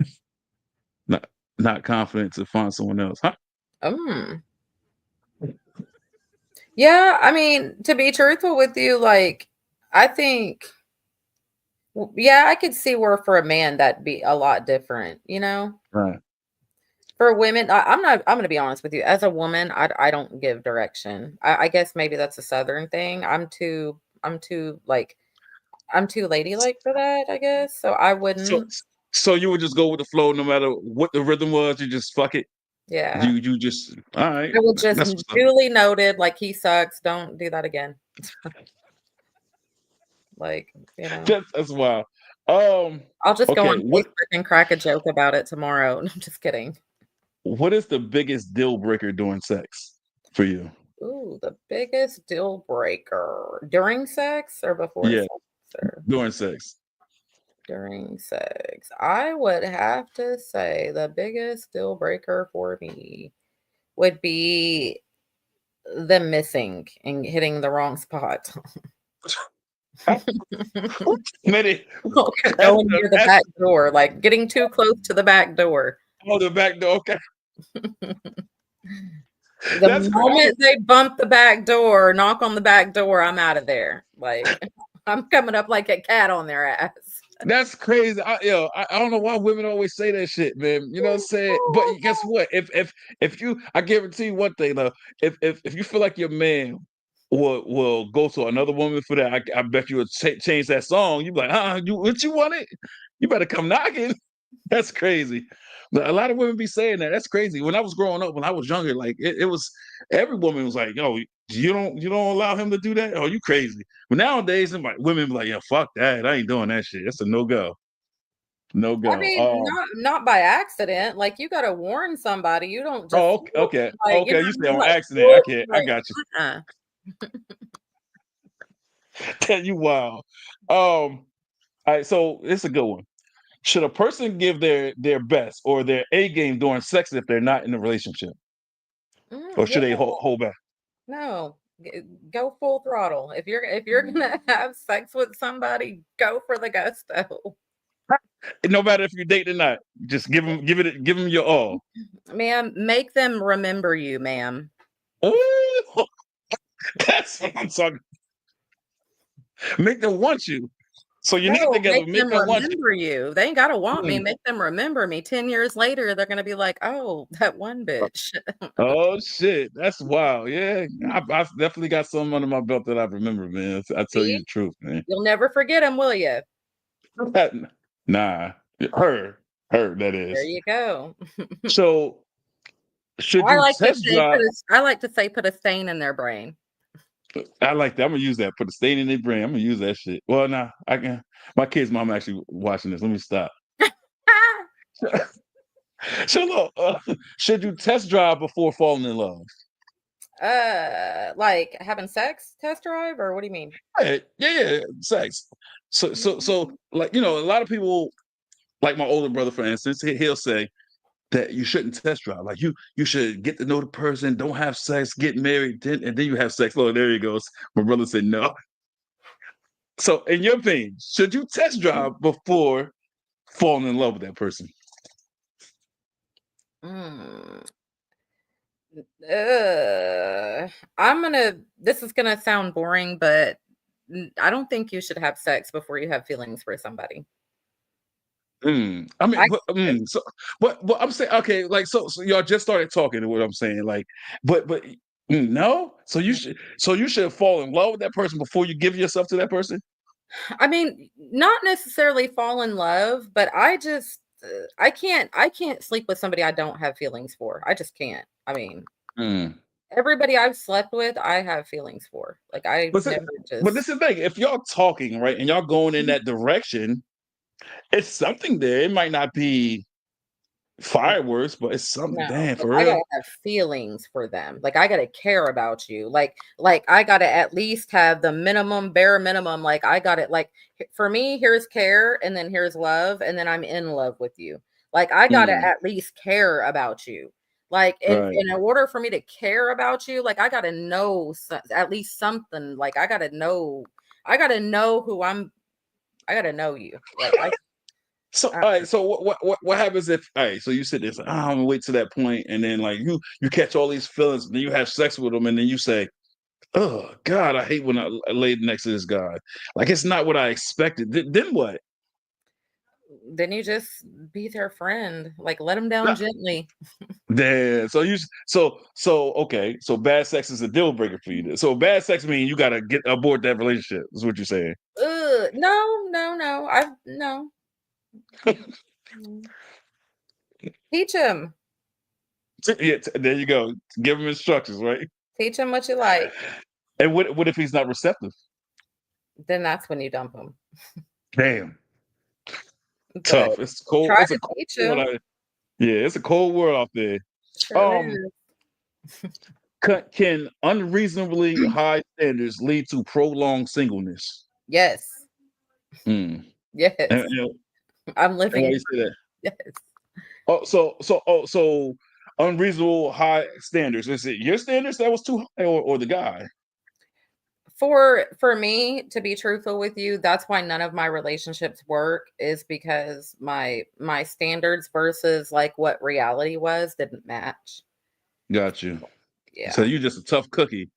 not not confident to find someone else, huh? Mm. Yeah, I mean, to be truthful with you, like, I think, yeah, I could see where for a man that'd be a lot different, you know? Right. For women, I'm gonna be honest with you. As a woman, I don't give direction. I guess maybe that's a southern thing. I'm too ladylike for that, I guess. So I So wouldn't. so you would just go with the flow no matter what the rhythm was. You just fuck it. Yeah. You just all right. I would just That's what's up. duly noted, like, he sucks. Don't do that again. Like, That's wild. Um. I'll just go on Okay. What Facebook and crack a joke about it tomorrow. No, I'm just kidding. what is the biggest deal breaker during sex for you? Ooh, the biggest deal breaker during sex or before Yeah, sex? Or during sex. during sex. I would have to say the biggest deal breaker for me would be them missing and hitting the wrong spot. Maybe that's Going near the that's back door, like getting too close to the back door. oh the back door. Okay, The that's crazy. moment they bump the back door, knock on the back door, I'm out of there. Like I'm coming up like a cat on their ass. That's crazy. I don't know why women always say that shit, man. You know what I'm saying? But guess what? If you, I guarantee you one thing though. If you feel like your man will go to another woman for that, I bet you would change that song. You be like, you what you wanted? You better come knocking. That's crazy. But a lot of women be saying that. That's crazy. When I was growing up, when I was younger, like it was every woman was like, "Yo, you don't allow him to do that? Oh, you crazy." But nowadays, like, women be like, "Yeah, fuck that. I ain't doing that shit. That's a no go, no I go." mean, not by accident. Like you gotta warn somebody. You don't just Oh, okay, like okay. You say you're on like, accident. I whoop, can't. I like got you. uh-uh. Tell you wow. All right. So it's a good one. Should a person give their best or their A game during sex if they're not in a relationship, or Yeah, should they hold back? no. Go full throttle. If you're gonna have sex with somebody, go for the gusto. No matter if you're dating or not, just give them your all. Ma'am, make them remember you, ma'am. Ooh, that's what I'm talking. Make them want you. So you need No, together. make Make them them want remember you. They ain't gotta want me, you. make them remember me. 10 years later, they're gonna be like, "Oh, that one bitch." Oh shit, that's wild. Yeah, I definitely got some under my belt that I remember, man. I tell you See? the truth, man. You'll never forget them, will you? Nah, her that There is. you go. So should I you like to test say drive? put a stain in their brain. I like that. I'm gonna use that. Put a stain in their brain. I'm gonna use that shit. Well, nah, I can. My kid's mom actually watching this. Let me stop. So look, should you test drive before falling in love? Like having sex test drive, or what do you mean? Yeah, sex. So, Mm, like a lot of people, like my older brother, for instance, he'll say that you shouldn't test drive. Like you should get to know the person, don't have sex, get married, and then you have sex. Oh, there he goes. My brother said no. So, in your opinion, should you test drive before falling in love with that person? mm. I'm gonna this is gonna sound boring, but I don't think you should have sex before you have feelings for somebody. I mean, I but I'm saying, okay, like, so y'all just started talking. What I'm saying, like, but no. So you should fall in love with that person before you give yourself to that person. I mean, not necessarily fall in love, but I can't sleep with somebody I don't have feelings for. I just can't. I mean, Mm. everybody I've slept with, I have feelings for. Like I But, never but just this is the thing. If y'all talking right and y'all going in that direction, it's something there. It might not be fireworks, but it's something. no, Damn, like for I real. gotta have feelings for them. Like I gotta care about you. Like I gotta at least have the minimum, bare minimum. Like I got it. Like for me, here's care, and then here's love, and then I'm in love with you. Like I gotta Mm, at least care about you. Like right. in order for me to care about you, like I gotta know at least something. Like I gotta know who I'm. I gotta know you. Like So, I all right. So, what happens if? All right. So you sit there, and say, I'm gonna wait to that point, and then like you catch all these feelings, and then you have sex with them, and then you say, "Oh God, I hate when I laid next to this guy. Like it's not what I expected." Then what? then you just be their friend. Like let them down gently. Damn. So okay. So bad sex is a deal breaker for you. So bad sex means you gotta get aboard that relationship. Is what you're saying. No, no, no. I no. Mm. Teach him. Yeah. There you go. Give him instructions, right? Teach him what you like. And what if he's not receptive? Then that's when you dump him. Damn. But Tough. It's cold. try It's a to cold teach world him. out. Yeah. It's a cold world out there. Sure Um. is. Can unreasonably high standards lead to prolonged singleness? Yes. Hmm. Yes, And I'm living why it. you say that? Yes. So unreasonable high standards. Is it your standards that was too high, or the guy? For me, to be truthful with you, that's why none of my relationships work is because my standards versus like what reality was didn't match. Got you. So Yeah, you just a tough cookie.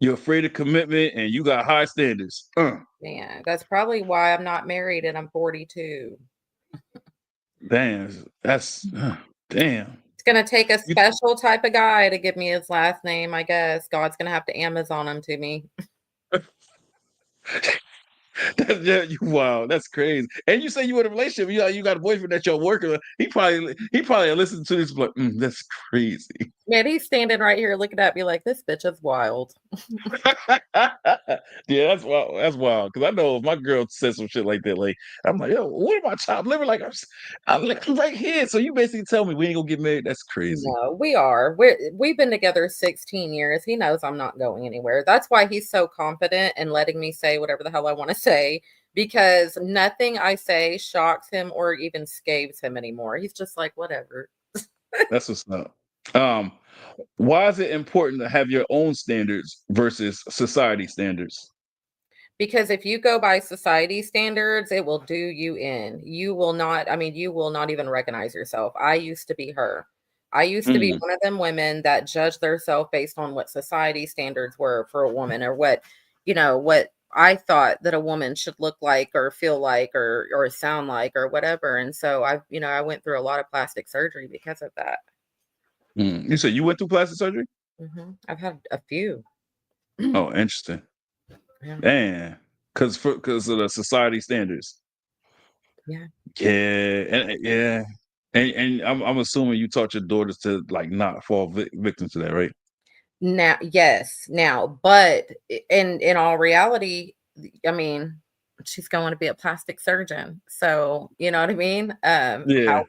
You're afraid of commitment, and you got high standards. man, that's probably why I'm not married and I'm 42. Damn, that's damn. It's gonna take a You, special type of guy to give me his last name, I guess. God's gonna have to Amazon him to me. yeah, wow, that's crazy. And you say you in a relationship. You got a boyfriend that you're working with. He probably listened to this like, that's crazy. Man, he's standing right here looking at me like this bitch is wild. Yeah, that's wild. That's wild. Because I know if my girl says some shit like that, like I'm like, yo, what am I chopped liver? Like I'm right here. So you basically tell me we ain't gonna get married. That's crazy. No, we are. We've been together 16 years. He knows I'm not going anywhere. That's why he's so confident in letting me say whatever the hell I want to say because nothing I say shocks him or even scaves him anymore. He's just like, whatever. That's what's up. Um, why is it important to have your own standards versus society standards? Because if you go by society standards, it will do you in. You will not, I mean, you will not even recognize yourself. I used to be her. I used to be Mm, one of them women that judged themselves based on what society standards were for a woman or what, what I thought that a woman should look like or feel like or sound like or whatever. And so I went through a lot of plastic surgery because of that. You said you went through plastic surgery? I've had a few. Oh, interesting. Yeah. Man, because of the society standards. Yeah. Yeah, yeah, and I'm assuming you taught your daughters to like not fall victim to that, right? Now, yes, now, but in all reality, I mean, she's going to be a plastic surgeon. So, you know what I mean? Yeah,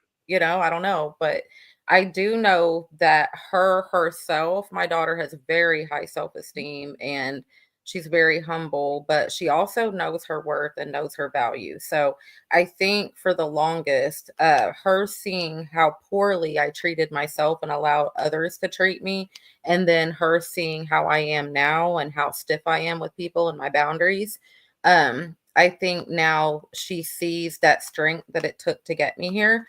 I don't know, but I do know that her herself, my daughter has very high self-esteem and she's very humble, but she also knows her worth and knows her value. So I think for the longest, her seeing how poorly I treated myself and allowed others to treat me and then her seeing how I am now and how stiff I am with people and my boundaries. I think now she sees that strength that it took to get me here.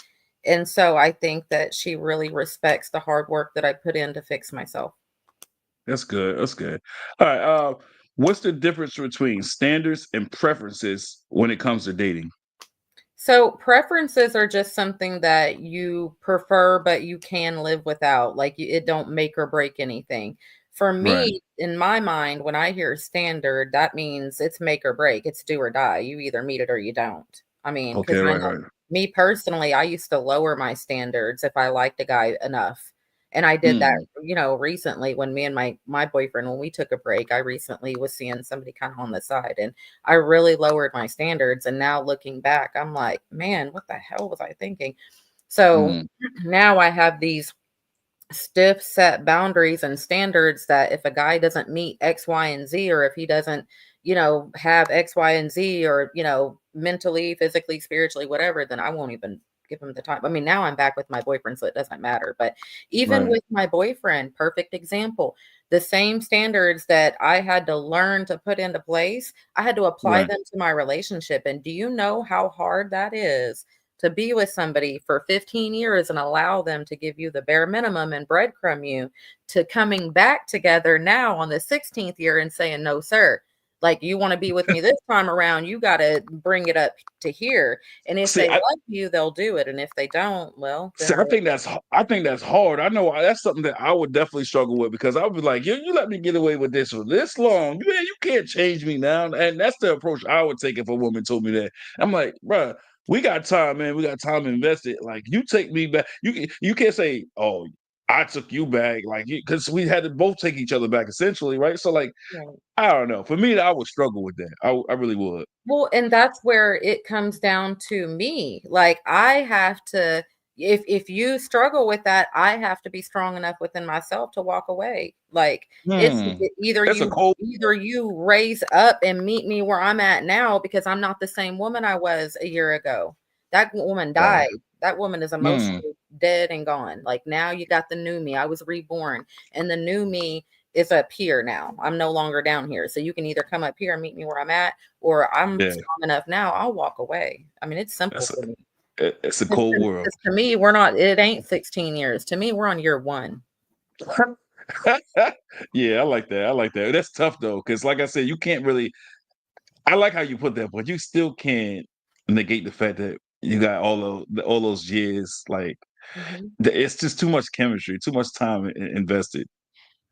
And so I think that she really respects the hard work that I put in to fix myself. that's good. That's good. All right. What's the difference between standards and preferences when it comes to dating? So preferences are just something that you prefer, but you can live without. Like it don't make or break anything. For Right. me, in my mind, when I hear standard, that means it's make or break. It's do or die. You either meet it or you don't. I mean, Okay. because I Right. know Right. me personally, I used to lower my standards if I liked a guy enough. And I did that, Mm, recently when me and my boyfriend, when we took a break, I recently was seeing somebody kind of on the side and I really lowered my standards. And now looking back, I'm like, man, what the hell was I thinking? So mm, now I have these stiff set boundaries and standards that if a guy doesn't meet X, Y, and Z, or if he doesn't, have X, Y, and Z, or, mentally, physically, spiritually, whatever, then I won't even give him the time. I mean, now I'm back with my boyfriend, so it doesn't matter. But even right. with my boyfriend, perfect example, the same standards that I had to learn to put into place, I had to apply Right. them to my relationship. And do you know how hard that is? To be with somebody for 15 years and allow them to give you the bare minimum and breadcrumb you to coming back together now on the 16th year and saying, no, sir, like you want to be with me this time around, you got to bring it up to here. And if See, they love you, they'll do it. And if they don't, well, See, then I think that's hard. I know that's something that I would definitely struggle with because I would be like, you let me get away with this for this long. Man, you can't change me now. And that's the approach I would take if a woman told me that. I'm like, bruh, we got time, man. We got time invested. Like, you take me back. You can't say, oh, I took you back, like, because we had to both take each other back essentially, right? So, like, right. I don't know. For me, I would struggle with that. I really would. Well, and that's where it comes down to me. Like, I have to, if you struggle with that, I have to be strong enough within myself to walk away. Like it's Hmm. either That's a you cold. raise up and meet me where I'm at now, because I'm not the same woman I was a year ago. That woman Right. died. That woman is Hmm. emotionally dead and gone. Like now you got the new me. I was reborn, and the new me is up here now. I'm no longer down here. So you can either come up here and meet me where I'm at, or I'm Yeah. strong enough now, I'll walk away. I mean, it's simple That's for me. it's a 'Cause cold to world. 'cause to me, we're not it ain't 16 years. To me, we're on year 1. Yeah, I like that. I like that. That's tough though, because like I said, you can't really. I like how you put that, but you still can't negate the fact that you got all those years. Like Mhm. it's just too much chemistry, too much time invested.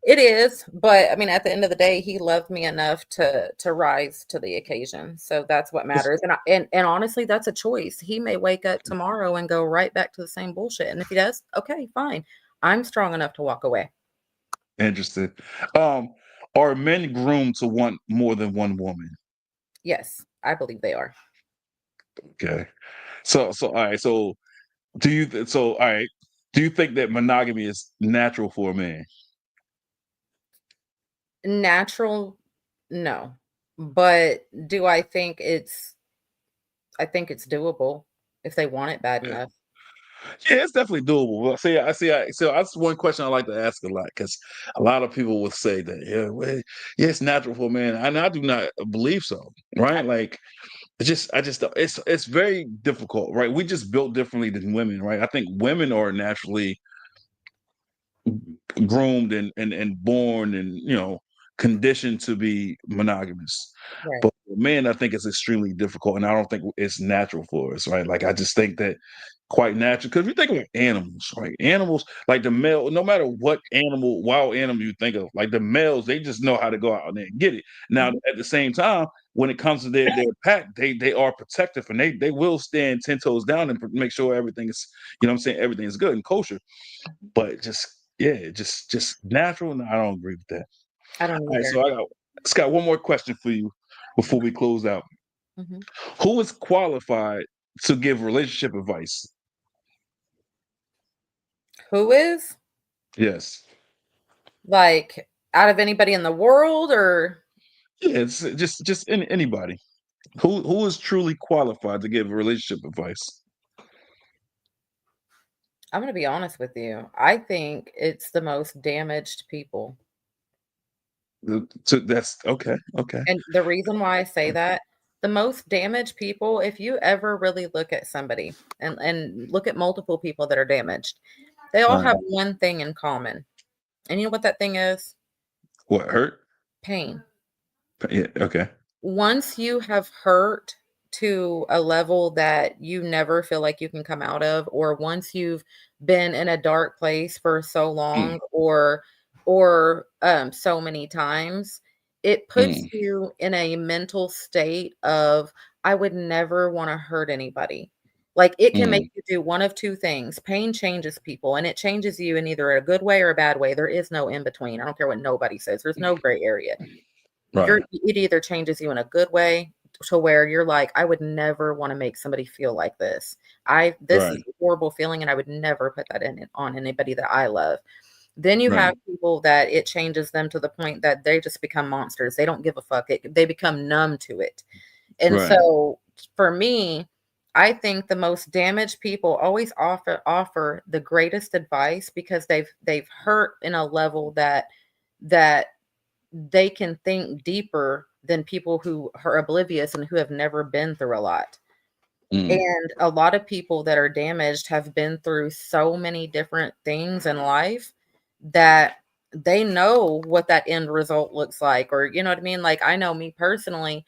It is, but I mean, at the end of the day, he loved me enough to rise to the occasion. So that's what It's matters. And honestly, that's a choice. He may wake up tomorrow and go right back to the same bullshit. And if he does, okay, fine. I'm strong enough to walk away. interesting. Um, are men groomed to want more than one woman? Yes, I believe they are. Okay. So all right. So all right. Do you think that monogamy is natural for a man? Natural, no. But do I think it's doable if they want it bad Yeah. enough. Yeah, it's definitely doable. Well, so that's one question I like to ask a lot because a lot of people will say that, yeah, well, yeah, it's natural for a man, and I do not believe so. Right? Like, I just, it's very difficult. Right? We just built differently than women. Right? I think women are naturally groomed and born and conditioned to be monogamous. Right. But for men, I think it's extremely difficult, and I don't think it's natural for us, right? Like I just think that quite natural because if you think about animals, right? Animals like the male, no matter what animal, wild animal you think of, like the males, they just know how to go out there and get it. Now, Mhm. at the same time, when it comes to their pack, they are protective and they will stand 10 toes down and make sure everything is, what I'm saying, everything is good and kosher. But just natural. No, I don't agree with that. I don't All right, either. so just got one more question for you before we close out. Mhm. Who is qualified to give relationship advice? Who is? Yes. Like, out of anybody in the world, or Yeah, it's just anybody. Who is truly qualified to give relationship advice? I'm gonna be honest with you. I think it's the most damaged people. So that's okay. Okay. And the reason why I say that, the most damaged people, if you ever really look at somebody and look at multiple people that are damaged, they all Right. have one thing in common. And you know what that thing is? What hurt? Pain. Yeah. Okay. Once you have hurt to a level that you never feel like you can come out of, or once you've been in a dark place for so Mm, long, or so many times, it puts mm, you in a mental state of, I would never want to hurt anybody. Like, it can make mm. you do one of two things. Pain changes people, and it changes you in either a good way or a bad way. There is no in between. I don't care what nobody says. There's no gray area. Right. It either changes you in a good way to where you're like, "I would never wanna make somebody feel like this. I This is Right. a horrible feeling, and I would never put that in on anybody that I love." Then you have Right. people that it changes them to the point that they just become monsters. They don't give a fuck. They become numb to it. And Right. so, for me, I think the most damaged people always offer the greatest advice because they've hurt in a level that they can think deeper than people who are oblivious and who have never been through a lot. Mm, And a lot of people that are damaged have been through so many different things in life that they know what that end result looks like, or you know what I mean? Like, I know me personally,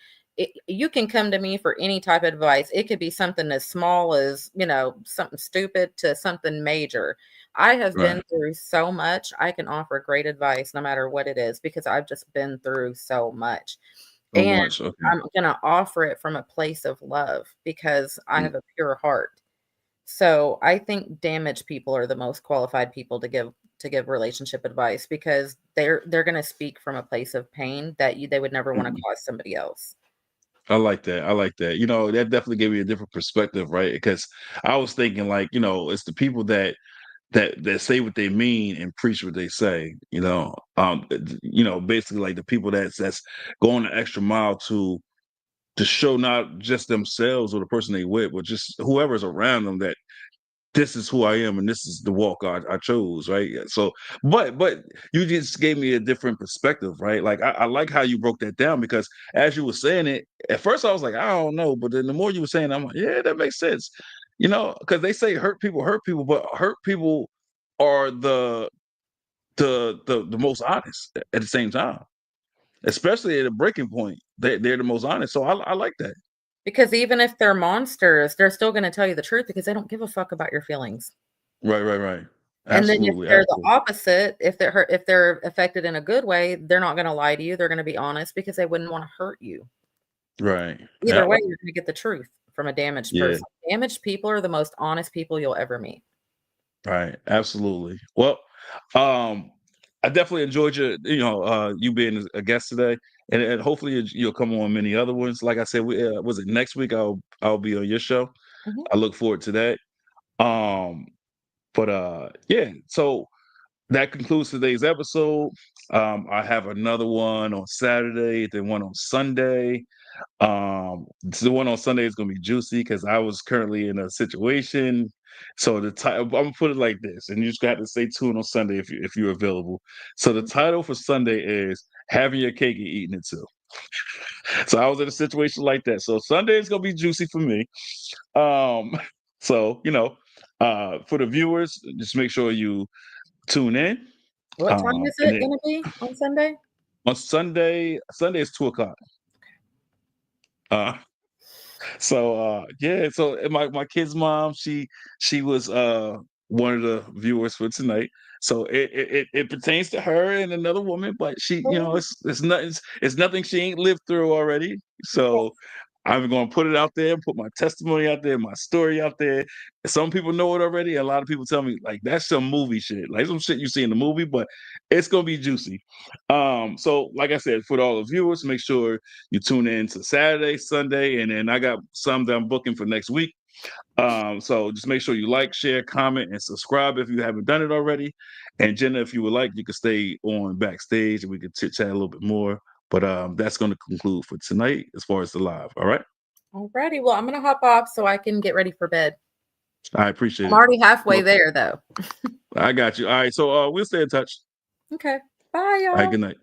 you can come to me for any type of advice. It could be something as small as, something stupid to something major. I have been right. through so much. I can offer great advice no matter what it is because I've just been through so much. So And much. Okay. I'm gonna offer it from a place of love because I Mm, have a pure heart. So, I think damaged people are the most qualified people to give relationship advice because they're gonna speak from a place of pain that they would never wanna mm. cause somebody else. I like that. I like that. You know, that definitely gave me a different perspective, right? Because I was thinking like, you know, it's the people that say what they mean and preach what they say. You know, basically like the people that's going the extra mile to show not just themselves or the person they with, but just whoever's around them that this is who I am and this is the walk I chose, right? Yeah, so, but you just gave me a different perspective, right? Like I like how you broke that down because as you were saying it, at first I was like, I don't know, but then the more you were saying, I'm like, yeah, that makes sense, you know, because they say hurt people, but hurt people are the most honest at the same time, especially at a breaking point. They're the most honest, so I like that. Because even if they're monsters, they're still gonna tell you the truth because they don't give a fuck about your feelings. Right. And then if Absolutely, they're the absolutely. opposite, if they're affected in a good way, they're not gonna lie to you, they're gonna be honest because they wouldn't wanna hurt you. Right. Either way, Yep. you're gonna get the truth from a damaged Yeah. person. Damaged people are the most honest people you'll ever meet. Right. Absolutely. Well, um, I definitely enjoyed you being a guest today, and hopefully you'll come on many other ones. Like I said, was it next week? I'll be on your show. Mhm. I look forward to that. Um, but yeah. So that concludes today's episode. I have another one on Saturday, then one on Sunday. So the one on Sunday is gonna be juicy because I was currently in a situation. So the title, I'm gonna put it like this, and you just got to stay tuned on Sunday if you're available. So the title for Sunday is "Having Your Cake and Eating It Too." So I was in a situation like that. So Sunday is gonna be juicy for me. Um, so for the viewers, just make sure you tune in. What time is And it then gonna be on Sunday? on Sunday is 2 o'clock. Uh, So yeah, so my kid's mom, she was one of the viewers for tonight. So it pertains to her and another woman, but she, Oh, it's nothing she ain't lived through already. okay. So I'm gonna put it out there, put my testimony out there, my story out there. Some people know it already. A lot of people tell me like that's some movie shit, like some shit you see in the movie, but it's gonna be juicy. So like I said, for all the viewers, make sure you tune in to Saturday, Sunday, and then I got some that I'm booking for next week. So just make sure you like, share, comment, and subscribe if you haven't done it already. And Jenna, if you would like, you can stay on backstage and we can chit chat a little bit more. But that's going to conclude for tonight as far as the live. All right. Alrighty. Well, I'm gonna hop off so I can get ready for bed. I appreciate I'm it. already halfway Well, there though. I got you. All right. So we'll stay in touch. Okay. Bye, All right. y'all. Good night.